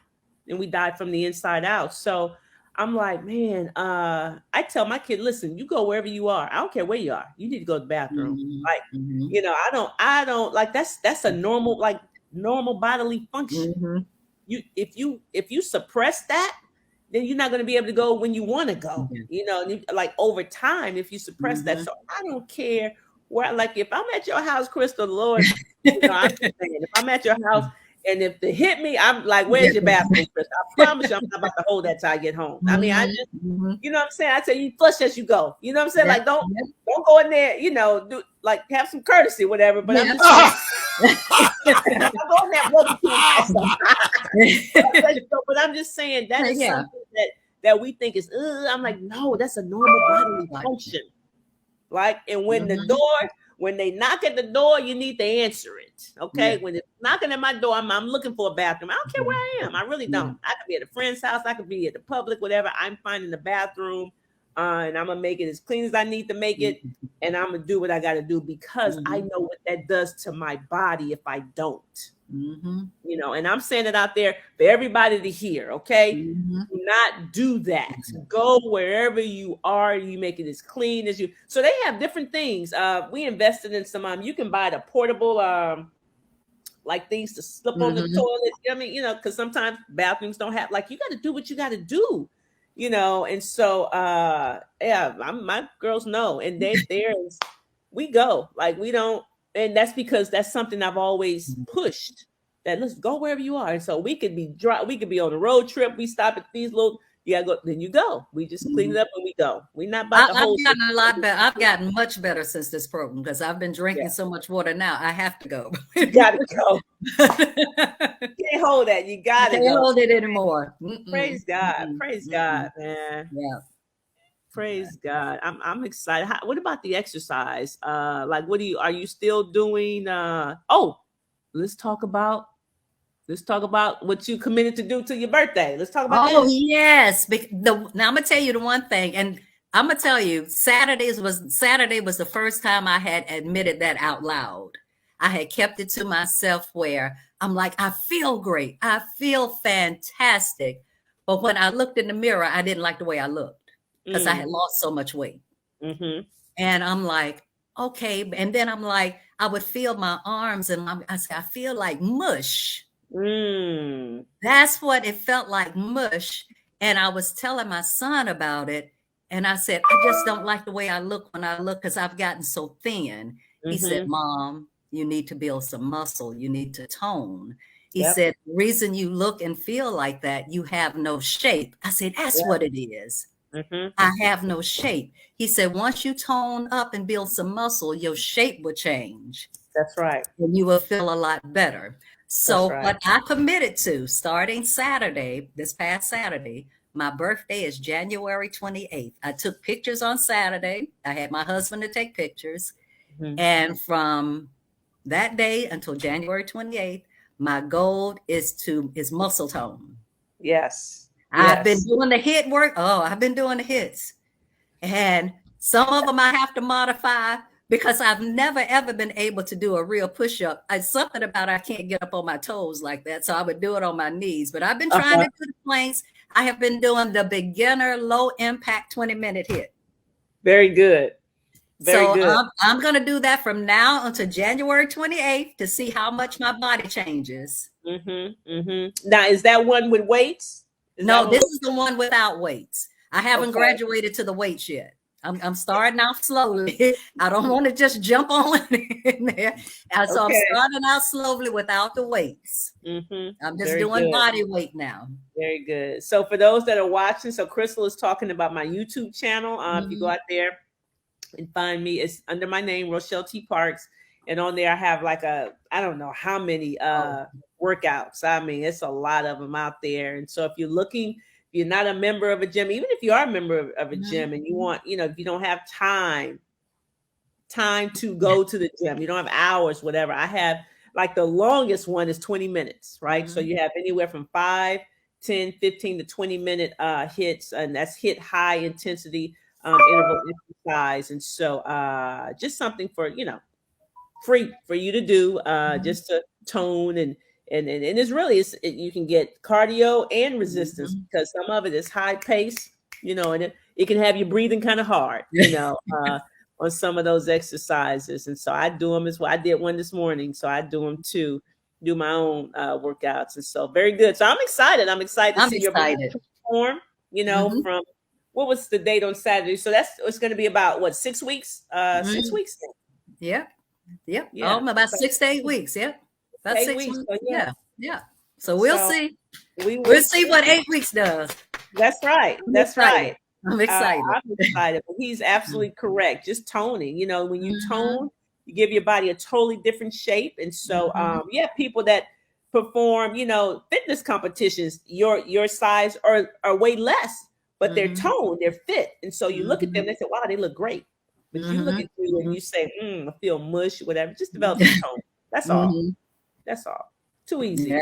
A: and we die from the inside out. So I'm like, man, I tell my kid, listen, you go wherever you are. I don't care where you are. You need to go to the bathroom. Like, I don't like that's a normal bodily function. If you suppress that, then you're not going to be able to go when you want to go, like over time, if you suppress that. So I don't care where, like, if I'm at your house, Crystal, Lord, I'm just saying, if I'm at your house, and if they hit me, I'm like, where's your bathroom, Chris? I promise you, I'm not about to hold that till I get home. I mean, I just, you know what I'm saying? I say you flush as you go. You know what I'm saying? Like, don't go in there, do like have some courtesy, whatever. But I'm just saying, don't go in there. But I'm just saying that is something that we think is, I'm like, no, that's a normal bodily function. Like, and when when they knock at the door, you need to answer it. Okay. When it's knocking at my door, I'm looking for a bathroom. I don't care where I am. I really don't. I could be at a friend's house. I could be at the public, whatever. I'm finding the bathroom, and I'm going to make it as clean as I need to make it. And I'm going to do what I got to do, because I know what that does to my body if I don't. And I'm saying it out there for everybody to hear. Okay. Do not do that. Go wherever you are. You make it as clean as you. So they have different things. We invested in some, you can buy the portable, like things to slip on the toilet. I mean, because sometimes bathrooms don't have, like, you got to do what you got to do, and so, my girls know, and we go, like, we don't. And that's because that's something I've always pushed, that let's go wherever you are. And so we could be on a road trip. We stop at these little, you gotta go, then you go. We just clean it up and we go. We're not about the whole.
B: I've gotten a lot better. I've gotten much better since this program, because I've been drinking so much water now. I have to go.
A: You gotta go. You can't hold that. You gotta
B: go. Can't hold it anymore.
A: Praise God. Praise God, man.
B: Yeah.
A: Praise God. I'm excited. What about the exercise? Like, are you still doing? Let's talk about what you committed to do to your birthday. Let's talk about that.
B: Yes. Now I'm gonna tell you the one thing, and I'm gonna tell you, Saturday was the first time I had admitted that out loud. I had kept it to myself, where I'm like, I feel great. I feel fantastic. But when I looked in the mirror, I didn't like the way I looked, because I had lost so much weight. And I'm like, okay. And then I'm like, I would feel my arms, and I said, I feel like mush. That's what it felt like, mush. And I was telling my son about it, and I said, I just don't like the way I look when I look, because I've gotten so thin. He said, Mom, you need to build some muscle. You need to tone. He said, the reason you look and feel like that, you have no shape. I said, that's what it is. I have no shape. He said, once you tone up and build some muscle, your shape will change.
A: That's right.
B: And you will feel a lot better. So what I committed to, starting Saturday, this past Saturday, my birthday is January 28th. I took pictures on Saturday. I had my husband to take pictures. And from that day until January 28th, my goal is muscle tone.
A: Yes.
B: I've been doing the hit work. I've been doing the hits. And some of them I have to modify, because I've never, ever been able to do a real push-up. It's something about I can't get up on my toes like that. So I would do it on my knees. But I've been trying to do the planks. I have been doing the beginner low impact 20-minute hit. Very good. I'm going to do that from now until January 28th to see how much my body changes.
A: Now, is that one with weights?
B: No, this is the one without weights. I haven't graduated to the weights yet. I'm starting out slowly. I don't want to just jump on in there. And so I'm starting out slowly without the weights. I'm just doing body weight now.
A: Very good. So for those that are watching, so Crystal is talking about my YouTube channel. If you go out there and find me, it's under my name, Rochelle T. Parks. And on there, I have like I don't know how many workouts. I mean, it's a lot of them out there. And so if you're looking, if you're not a member of a gym, even if you are a member of a gym and you want, if you don't have time to go to the gym, you don't have hours, whatever. I have like the longest one is 20 minutes, right? So you have anywhere from 5, 10, 15 to 20-minute hits, and that's hit high intensity interval exercise. And so just something for, free for you to do, just to tone and it's really, you can get cardio and resistance because some of it is high pace, and it can have you breathing kind of hard, on some of those exercises. And so I do them as well. I did one this morning, so I do them too, do my own workouts. And so very good. So I'm excited. I'm excited to see your perform, from what was the date on Saturday? So it's going to be about 6 weeks? 6 weeks.
B: Yeah. About 6 to 8 weeks. Yep. About 6 weeks. So, yeah. So we'll see. We'll see what 8 weeks does.
A: That's right. That's right.
B: I'm excited.
A: I'm excited. But he's absolutely correct. Just toning. When you tone, you give your body a totally different shape. And so, people that perform, fitness competitions, your size are way less, but they're toned, they're fit. And so you look at them, they say, wow, they look great. But you look at you and you say, I feel mush, whatever. Just develop the tone. That's all. That's all. Too easy.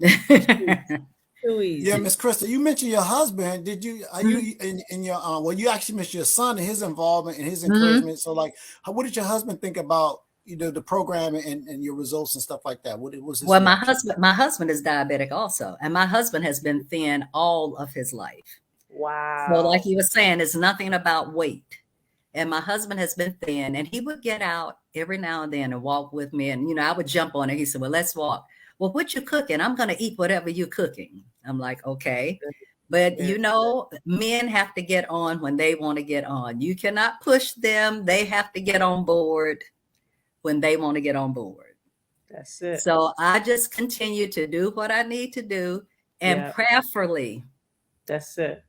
B: Yeah.
A: Too easy.
C: Yeah, Miss Crystal, you mentioned your husband. Did you? Are you in your? You actually mentioned your son and his involvement and his encouragement. So, like, what did your husband think about the program and your results and stuff like that? What was his reaction?
B: my husband is diabetic also, and my husband has been thin all of his life.
A: Wow.
B: So, like he was saying, it's nothing about weight. And my husband has been thin, and he would get out every now and then and walk with me. And, I would jump on it. He said, well, let's walk. Well, what you cooking? I'm going to eat whatever you're cooking. I'm like, okay. But, men have to get on when they want to get on. You cannot push them. They have to get on board when they want to get on board.
A: That's it.
B: So I just continue to do what I need to do and prayerfully.
A: That's it.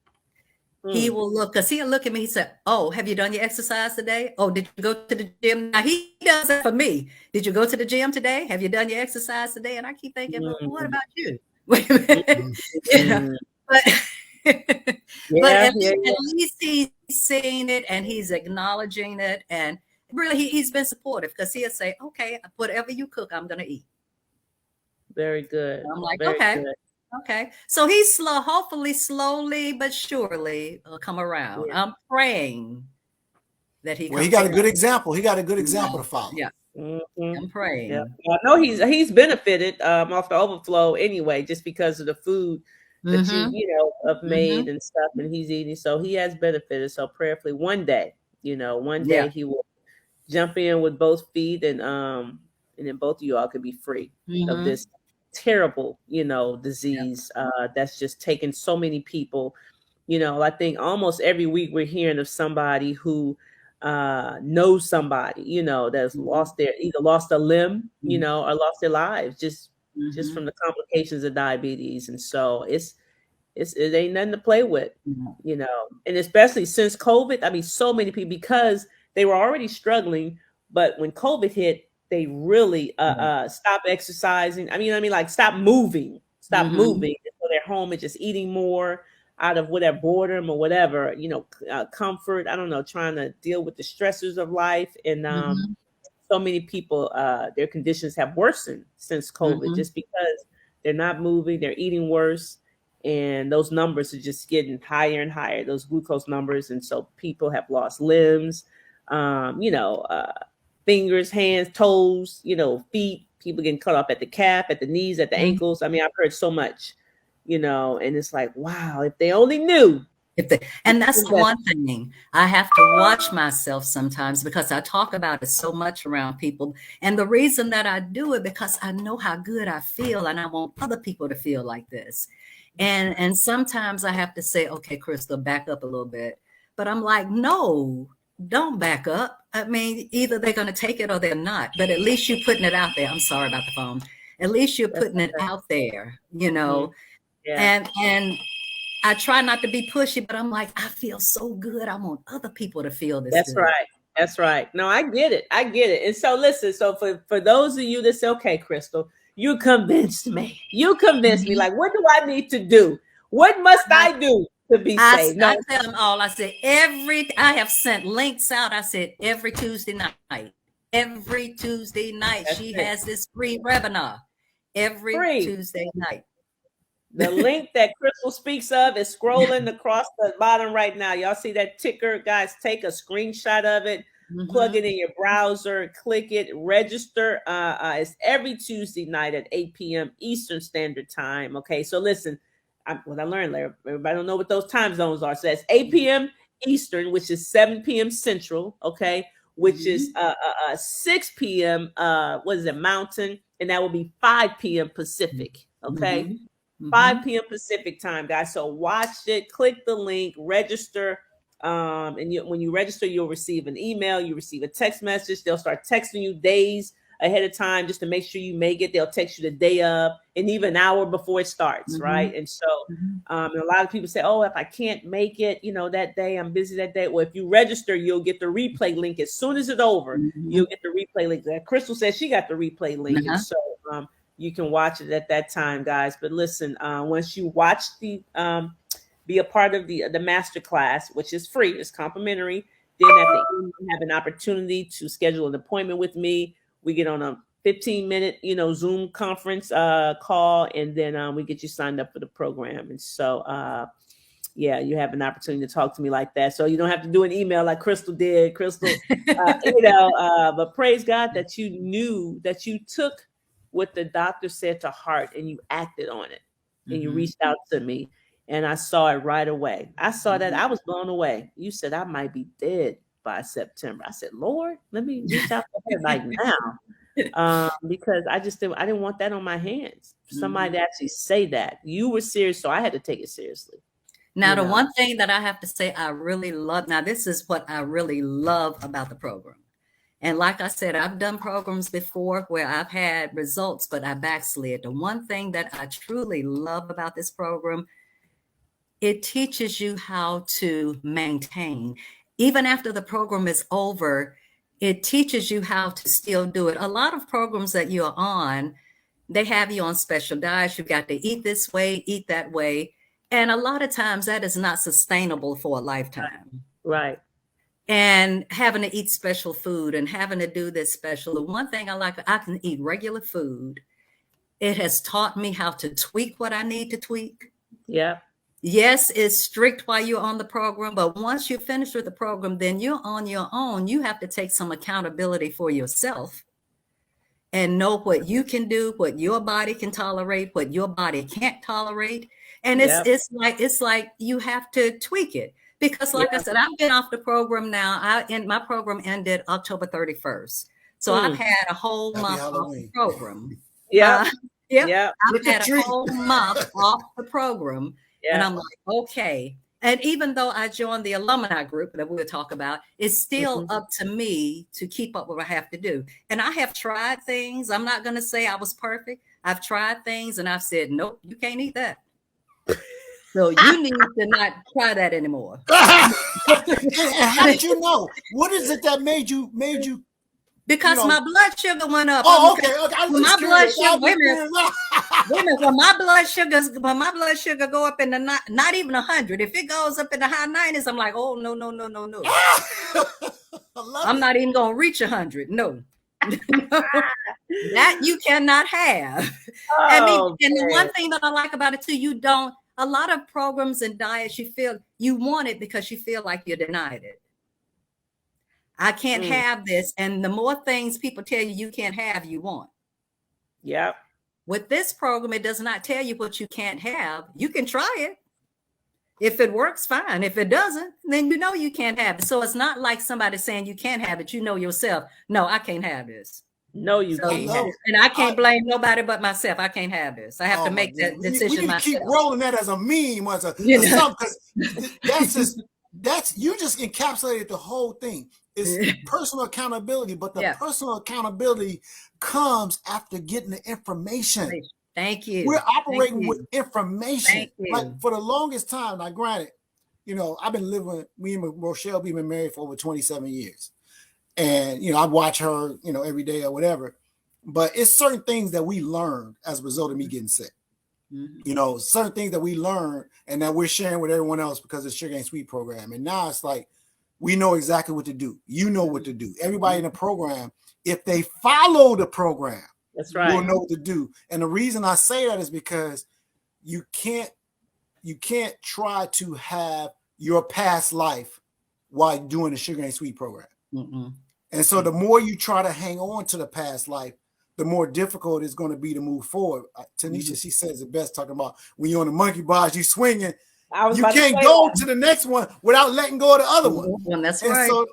B: He will look, because he'll look at me. He said, oh, have you done your exercise today? Oh, did you go to the gym? Now, he does that for me. Did you go to the gym today? Have you done your exercise today? And I keep thinking, well, what about you? Wait a minute. But at least he's seeing it and he's acknowledging it. And really, he's been supportive because he'll say, okay, whatever you cook, I'm going to eat.
A: Very good.
B: I'm like,
A: Very
B: okay.
A: good.
B: Okay, so he's hopefully slowly but surely come around. Yeah. I'm praying that he.
C: Well, he got a good example. He got a good example to follow.
B: Yeah, I'm praying.
A: Yeah. I know he's benefited off the overflow anyway, just because of the food that you have made and stuff, and he's eating. So he has benefited. So prayerfully, one day he will jump in with both feet, and then both of you all could be free of this terrible, disease that's just taken so many people. I think almost every week we're hearing of somebody who knows somebody, that's either lost a limb, or lost their lives just from the complications of diabetes. And so it ain't nothing to play with, and especially since COVID. I mean, so many people, because they were already struggling, but when COVID hit, they really stop exercising. I mean, like stop moving. So they're home and just eating more out of whatever boredom or whatever, comfort. I don't know, trying to deal with the stressors of life. And so many people, their conditions have worsened since COVID just because they're not moving, they're eating worse. And those numbers are just getting higher and higher, those glucose numbers. And so people have lost limbs, fingers, hands, toes, feet, people getting cut off at the calf, at the knees, at the ankles. I mean, I've heard so much, and it's like, wow, if they only knew.
B: And that's the one thing. I have to watch myself sometimes because I talk about it so much around people. And the reason that I do it, because I know how good I feel and I want other people to feel like this. And sometimes I have to say, okay, Crystal, back up a little bit. But I'm like, no, don't back up. I mean, either they're going to take it or they're not, but at least you're putting it out there. I'm sorry about the phone. At least you're putting it out there, you know.
A: Yeah.
B: And I try not to be pushy, but I'm like, I feel so good. I want other people to feel this.
A: That's
B: good.
A: right. That's right. No, I get it. I get it. And so listen, so for those of you that say, okay, Crystal, you convinced me. You convinced me. Like, what do I need to do? What must I do to be saved? No.
B: I tell them all. I said, I have sent links out. I said, every Tuesday night. Every Tuesday night, she has this free webinar. Every Tuesday night.
A: The link that Crystal speaks of is scrolling across the bottom right now. Y'all see that ticker? Guys, take a screenshot of it, plug it in your browser, click it, register. It's every Tuesday night at 8 p.m. Eastern Standard Time. Okay, so listen, what I learned later, everybody don't know what those time zones are. So that's 8 p.m. Eastern, which is 7 p.m. Central, okay, which is 6 p.m. What is it, Mountain? And that will be 5 p.m. Pacific, okay? 5 p.m. Pacific time, guys. So watch it, click the link, register. And when you register, you'll receive an email, you receive a text message. They'll start texting you days ahead of time just to make sure you make it. They'll text you the day of and even an hour before it starts, right? And so and a lot of people say, oh, if I can't make it, you know, that day, I'm busy that day. Well, if you register, you'll get the replay link as soon as it's over. You'll get the replay link. Crystal says she got the replay link. And so you can watch it at that time, guys. But listen, once you watch be a part of the master class, which is free, it's complimentary. Then at the end, you have an opportunity to schedule an appointment with me. We get on a 15-minute, Zoom conference call, and then we get you signed up for the program. And so, you have an opportunity to talk to me like that. So you don't have to do an email like Crystal did. Crystal, but praise God that you knew that you took what the doctor said to heart and you acted on it and you reached out to me and I saw it right away. I saw that. I was blown away. You said I might be dead by September. I said, Lord, let me reach out to her like now. Because I didn't want that on my hands. Somebody to actually say that. You were serious, so I had to take it seriously.
B: Now, the one thing that I have to say I really love, now this is what I really love about the program. And like I said, I've done programs before where I've had results, but I backslid. The one thing that I truly love about this program, it teaches you how to maintain. Even after the program is over, it teaches you how to still do it. A lot of programs that you're on, they have you on special diets. You've got to eat this way, eat that way. And a lot of times that is not sustainable for a lifetime.
A: Right.
B: And having to eat special food and having to do this special. The one thing I like, I can eat regular food. It has taught me how to tweak what I need to tweak.
A: Yeah.
B: Yes, it's strict while you're on the program, but once you finish with the program, then you're on your own. You have to take some accountability for yourself and know what you can do, what your body can tolerate, what your body can't tolerate. And it's like you have to tweak it. Because like I said, I've been off the program now. My program ended October 31st. So I've had a whole month off the program.
A: I've
B: had a whole month off the program. And I'm like, okay. And even though I joined the alumni group that we'll talk about, it's still up to me to keep up with what I have to do. And I have tried things. I'm not going to say I was perfect. I've tried things and I've said, nope, you can't eat that. So you need to not try that anymore.
C: How did you know? What is it that made you?
B: Because my blood sugar went up.
C: Oh, okay.
B: My blood sugar. Wait a minute. When my blood sugar go up in the not even 100. If it goes up in the high 90s, I'm like, oh no. I'm not even gonna reach 100. No. That you cannot have. And the one thing that I like about it too, a lot of programs and diets, you feel you want it because you feel like you're denied it. I can't have this. And the more things people tell you can't have, you want.
A: Yep.
B: With this program, it does not tell you what you can't have. You can try it. If it works, fine. If it doesn't, then you can't have it. So it's not like somebody saying you can't have it. You know yourself, no, I can't have this.
A: No, you can't.
B: And I can't blame nobody but myself. I can't have this. I have to make that decision myself.
C: We need to keep rolling that as a meme, because that's just that's, you just encapsulated the whole thing. It's personal accountability, but the personal accountability comes after getting the information.
B: Thank you.
C: We're operating with information.
B: Thank you.
C: Like for the longest time, now granted, you know, I've been living, me and Rochelle, we've been married for over 27 years. And, you know, I watch her, you know, every day or whatever. But it's certain things that we learned as a result of me getting sick. Mm-hmm. You know, certain things that we learned and that we're sharing with everyone else because of the Sugar Ain't Sweet program. And now it's like, we know exactly what to do. You know what to do. Everybody in the program, if they follow the program,
A: that's right,
C: will know what to do. And the reason I say that is because you can't try to have your past life while doing the Sugar Ain't Sweet program. Mm-mm. And so the more you try to hang on to the past life, the more difficult it's going to be to move forward. Tanisha, she says it best, talking about when you're on the monkey bars, you swinging, you can't go to the next one without letting go of the other one.
B: That's right.
C: So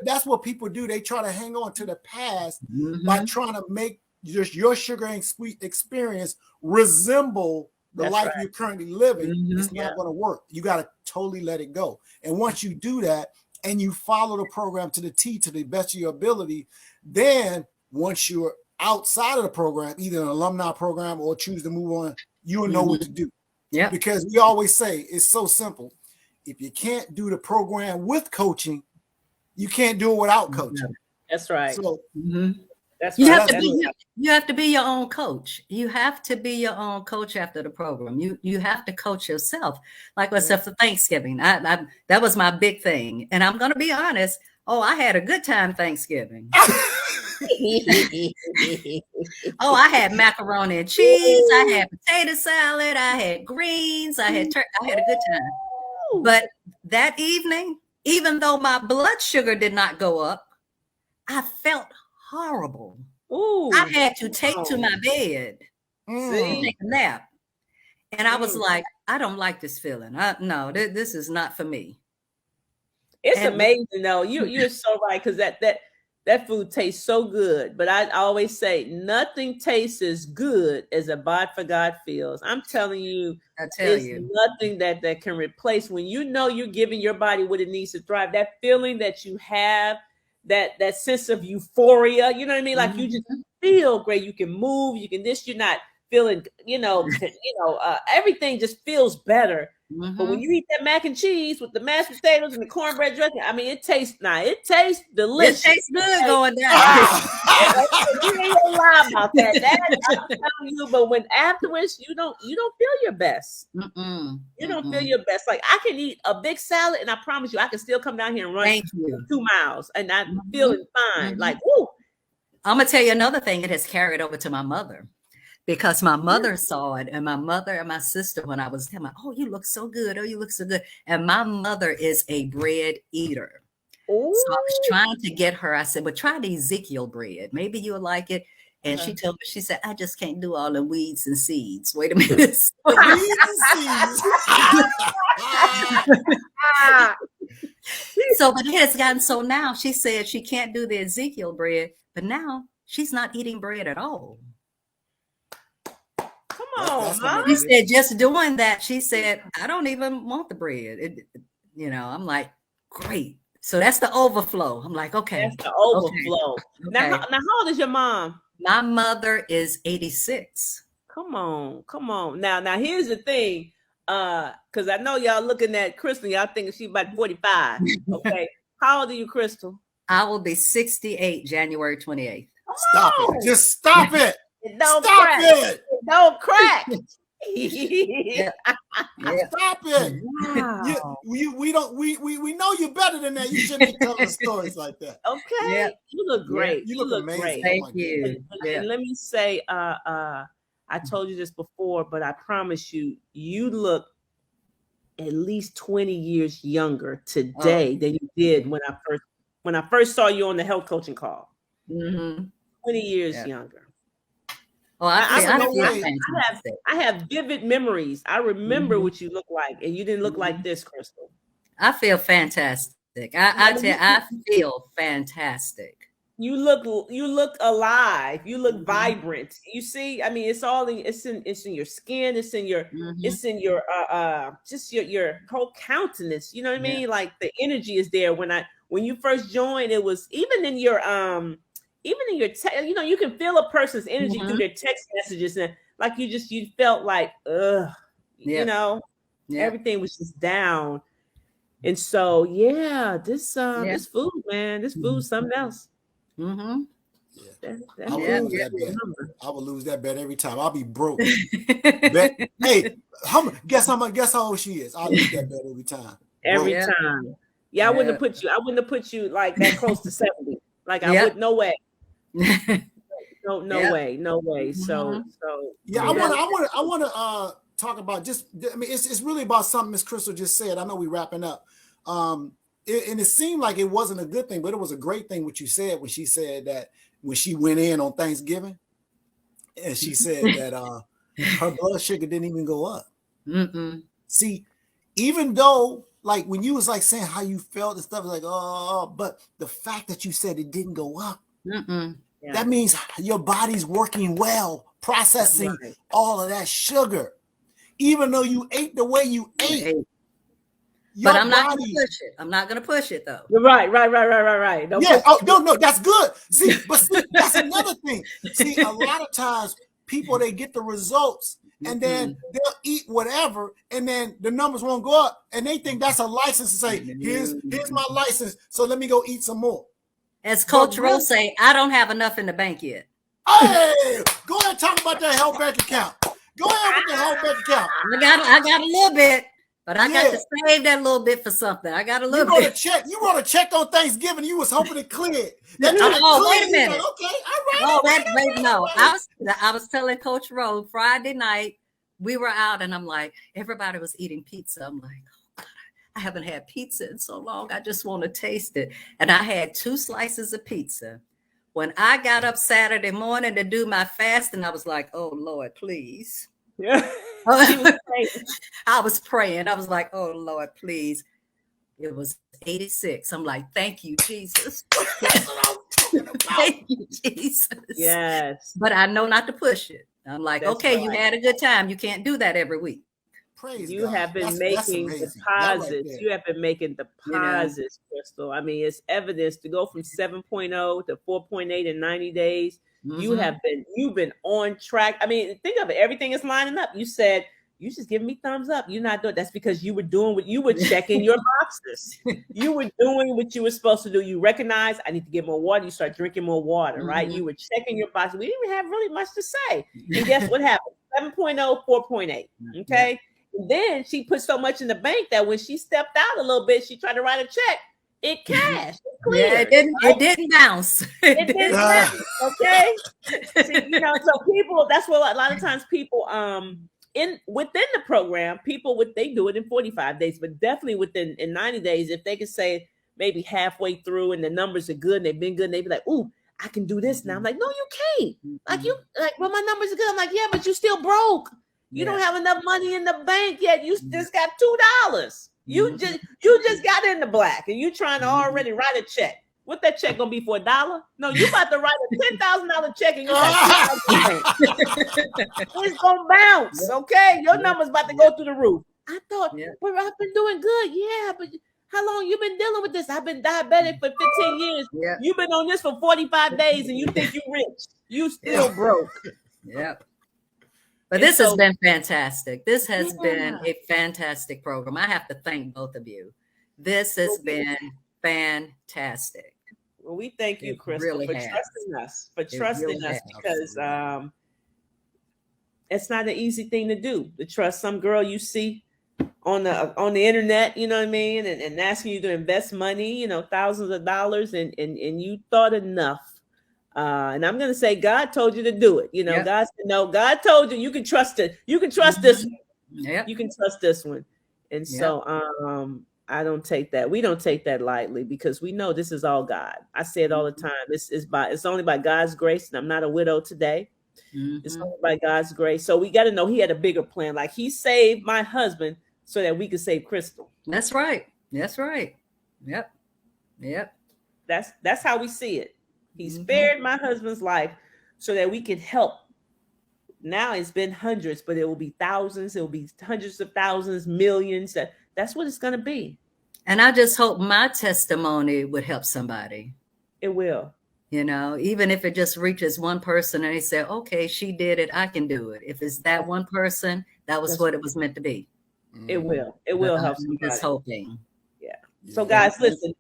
C: that's what people do. They try to hang on to the past by trying to make just your Sugar Ain't Sweet experience resemble the life you're currently living. It's not going to work. You got to totally let it go. And once you do that and you follow the program to the T, to the best of your ability, then once you're outside of the program, either an alumni program or choose to move on, you'll know what to do. Yeah. Because we always say it's so simple. If you can't do the program with coaching, you can't do it without coaching.
A: That's right.
C: So
B: that's you have to be you have to be your own coach. You have to be your own coach after the program. You have to coach yourself. Like myself for Thanksgiving. I that was my big thing. And I'm gonna be honest. Oh, I had a good time Thanksgiving. Oh, I had macaroni and cheese. I had potato salad. I had greens. I had a good time. But that evening, even though my blood sugar did not go up, I felt horrible. Ooh. I had to take to my bed, take a nap, and I was like, I don't like this feeling. No, this is not for me.
A: It's amazing, though. You're so right, because that food tastes so good. But I always say nothing tastes as good as a bod for God feels. I'm telling you, nothing that can replace when you know you're giving your body what it needs to thrive. That feeling that you have, that sense of euphoria, you know what I mean? Like you just feel great. You can move. You can you're not feeling, everything just feels better. But when you eat that mac and cheese with the mashed potatoes and the cornbread dressing, I mean, it tastes delicious.
B: It tastes good going down.
A: You ain't gonna lie about that. I'm telling you. But when afterwards, you don't feel your best. You don't feel your best. Like I can eat a big salad, and I promise you, I can still come down here and run 2 miles, and I'm feeling fine. Like, woo.
B: I'm gonna tell you another thing. It has carried over to my mother. Because my mother saw it, and my mother and my sister, when I was telling, oh, you look so good. Oh, you look so good. And my mother is a bread eater. Ooh. So I was trying to get her. I said, well, try the Ezekiel bread. Maybe you'll like it. And she told me, she said, I just can't do all the weeds and seeds. Wait a minute. Weeds and seeds. So, but it has gotten so now, she said she can't do the Ezekiel bread, but now she's not eating bread at all.
A: Huh?
B: She said, just doing that, she said, I don't even want the bread. I'm like, great. So that's the overflow. I'm like, okay.
A: That's the overflow. Okay. Now, how old is your mom?
B: My mother is 86.
A: Come on. Now here's the thing. Because I know y'all looking at Crystal, y'all thinking she's about 45. Okay. How old are you, Crystal?
B: I will be 68 January 28th.
C: Stop it. Just stop it.
A: Don't crack. Don't crack.
C: Yeah. Stop it. Wow. We know you better than that. You shouldn't be telling stories like that.
A: Okay. Yeah. You look great.
C: You look amazing.
A: Great.
B: Thank you.
A: And let me say, I told you this before, but I promise you, you look at least 20 years younger today than you did when I first saw you on the health coaching call. 20 years younger.
B: Oh,
A: I have vivid memories. I remember what you look like, and you didn't look like this, Crystal.
B: I feel fantastic. I feel fantastic.
A: you look alive, you look vibrant. You see, I mean, it's in your skin, it's in your just your whole countenance, you know what I mean? Like the energy is there. When you first joined, it was even in your you know, you can feel a person's energy through their text messages, and like you felt like you know, everything was just down. And so this food, man, this food's something else.
B: Mm-hmm.
C: I would lose that bet. I would lose that bet every time. I'll be broke. Hey, guess how old she is? I'll lose that bet every time.
A: Every time. Yeah, I wouldn't have put you like that close to 70. Like I would, no way. No way. So
C: yeah, I want to talk about just. I mean, it's really about something Miss Crystal just said. I know we're wrapping up. And it seemed like it wasn't a good thing, but it was a great thing what you said when she said that when she went in on Thanksgiving, and she said that her blood sugar didn't even go up. See, even though like when you was like saying how you felt and stuff, like but the fact that you said it didn't go up, that means your body's working well, processing all of that sugar, even though you ate the way you ate.
B: But I'm not going to push it. I'm not going to push it though.
A: Right.
C: No, that's good. See, that's another thing. See, a lot of times people, they get the results and then they'll eat whatever, and then the numbers won't go up, and they think that's a license to say, here's my license, so let me go eat some more.
B: As Coach Rose say, I don't have enough in the bank yet.
C: Hey, go ahead and talk about that health bank account. Go ahead with the health bank account.
B: I got a little bit. But I got to save that little bit for something. I got a little bit.
C: You wrote a check on Thanksgiving. You was hoping it cleared.
B: Wait a minute.
C: Like, okay, all right.
B: No. I was telling Coach Rowe Friday night, we were out and I'm like, everybody was eating pizza. I'm like, oh God, I haven't had pizza in so long. I just want to taste it. And I had 2 slices of pizza. When I got up Saturday morning to do my fasting, I was like, oh Lord, please.
A: Yeah.
B: I was praying. I was like, oh Lord, please. It was 86. I'm like, thank you, Jesus. Thank you, Jesus.
A: Yes.
B: But I know not to push it. I'm like, okay, you had a good time. You can't do that every week.
C: Praise
A: you
C: God.
A: have been making deposits. You have been making deposits, Crystal. I mean, it's evidence to go from 7.0 to 4.8 in 90 days. You've been on track. I mean, think of it. Everything is lining up. You said, you just give me thumbs up. You're not doing. That's because you were doing what you were checking your boxes. You were doing what you were supposed to do. You recognize I need to get more water. You start drinking more water, right? You were checking your boxes. We didn't even have really much to say. And guess what happened? 7.0, 4.8. Okay. And then she put so much in the bank that when she stepped out a little bit, she tried to write a check. It cashed.
B: It didn't bounce.
A: It didn't bounce. Okay. See, so people. That's what a lot of times people within the program, they do it in 45 days, but definitely in 90 days, if they can say maybe halfway through and the numbers are good and they've been good, and they be like, "Ooh, I can do this now." I'm like, "No, you can't." Well, my numbers are good. I'm like, "Yeah, but you still broke. You don't have enough money in the bank yet. You just got $2. You just got in the black, and you trying to already write a check. What that check gonna be for $1? No, you about to write a $10,000 check, and you got it's gonna bounce. Okay, your number's about to go through the roof. I thought, but I've been doing good. Yeah, but how long you been dealing with this? I've been diabetic for 15 years. You've been on this for 45 days, and you think you rich? You still broke.
B: Yep. But this has been fantastic. This has been a fantastic program. I have to thank both of you. This has been fantastic.
A: Well, we thank you, Crystal, for trusting us. Because it's not an easy thing to do, to trust some girl you see on the internet, you know what I mean, and asking you to invest money, thousands of dollars, and you thought enough. And I'm going to say God told you to do it. God said, no, God told you can trust it. You can trust this one. Yep. You can trust this one. And so I don't take that. We don't take that lightly, because we know this is all God. I say it all the time. It's only by God's grace. And I'm not a widow today. It's only by God's grace. So we got to know he had a bigger plan. Like he saved my husband so that we could save Crystal.
B: That's right. Yep.
A: That's how we see it. He spared my husband's life so that we could help. Now it's been hundreds, but it will be thousands. It will be hundreds of thousands, millions. That's what it's going to be.
B: And I just hope my testimony would help somebody.
A: It will.
B: You know, even if it just reaches one person and they say, okay, she did it, I can do it. If it's that one person, that was what it was meant to be.
A: It will. It will help somebody.
B: I'm just hoping.
A: Yeah. So guys, listen,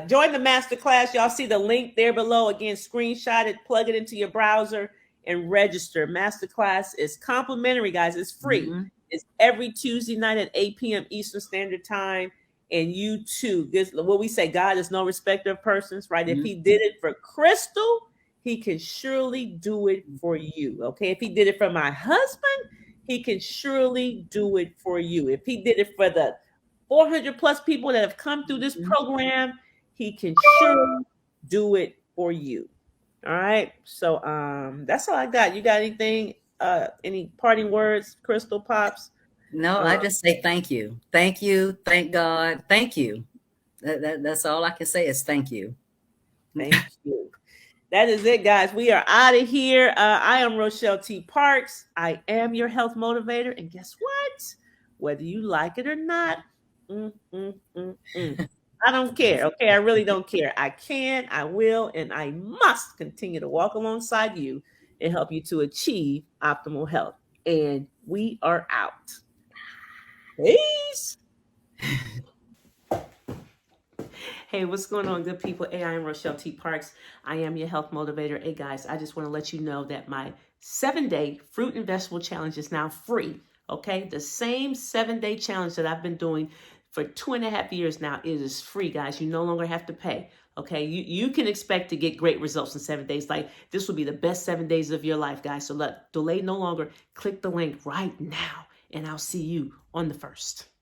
A: join the masterclass. Y'all see the link there below. Again, screenshot it, plug it into your browser, and register. Masterclass is complimentary, guys. It's free. It's every Tuesday night at 8 p.m. Eastern Standard Time. And you too. This what we say, God is no respecter of persons, right? If he did it for Crystal, he can surely do it for you. Okay. If he did it for my husband, he can surely do it for you. If he did it for the 400 plus people that have come through this program, he can surely do it for you. All right. So that's all I got. You got anything? Any parting words, Crystal Pops?
B: No, I just say thank you. Thank you. Thank God. Thank you. That's all I can say is thank you.
A: Thank you. That is it, guys. We are out of here. I am Rochelle T. Parks. I am your health motivator. And guess what? Whether you like it or not, I don't care. Okay. I really don't care. I can, I will, and I must continue to walk alongside you and help you to achieve optimal health. And we are out. Peace. Hey, what's going on, good people? Hey, I am Rochelle T. Parks. I am your health motivator. Hey, guys, I just want to let you know that my 7-day fruit and vegetable challenge is now free. Okay, the same 7-day challenge that I've been doing for 2.5 years now, it is free, guys. You no longer have to pay. Okay, you can expect to get great results in 7 days. Like, this will be the best 7 days of your life, guys. So delay no longer. Click the link right now, and I'll see you on the 1st.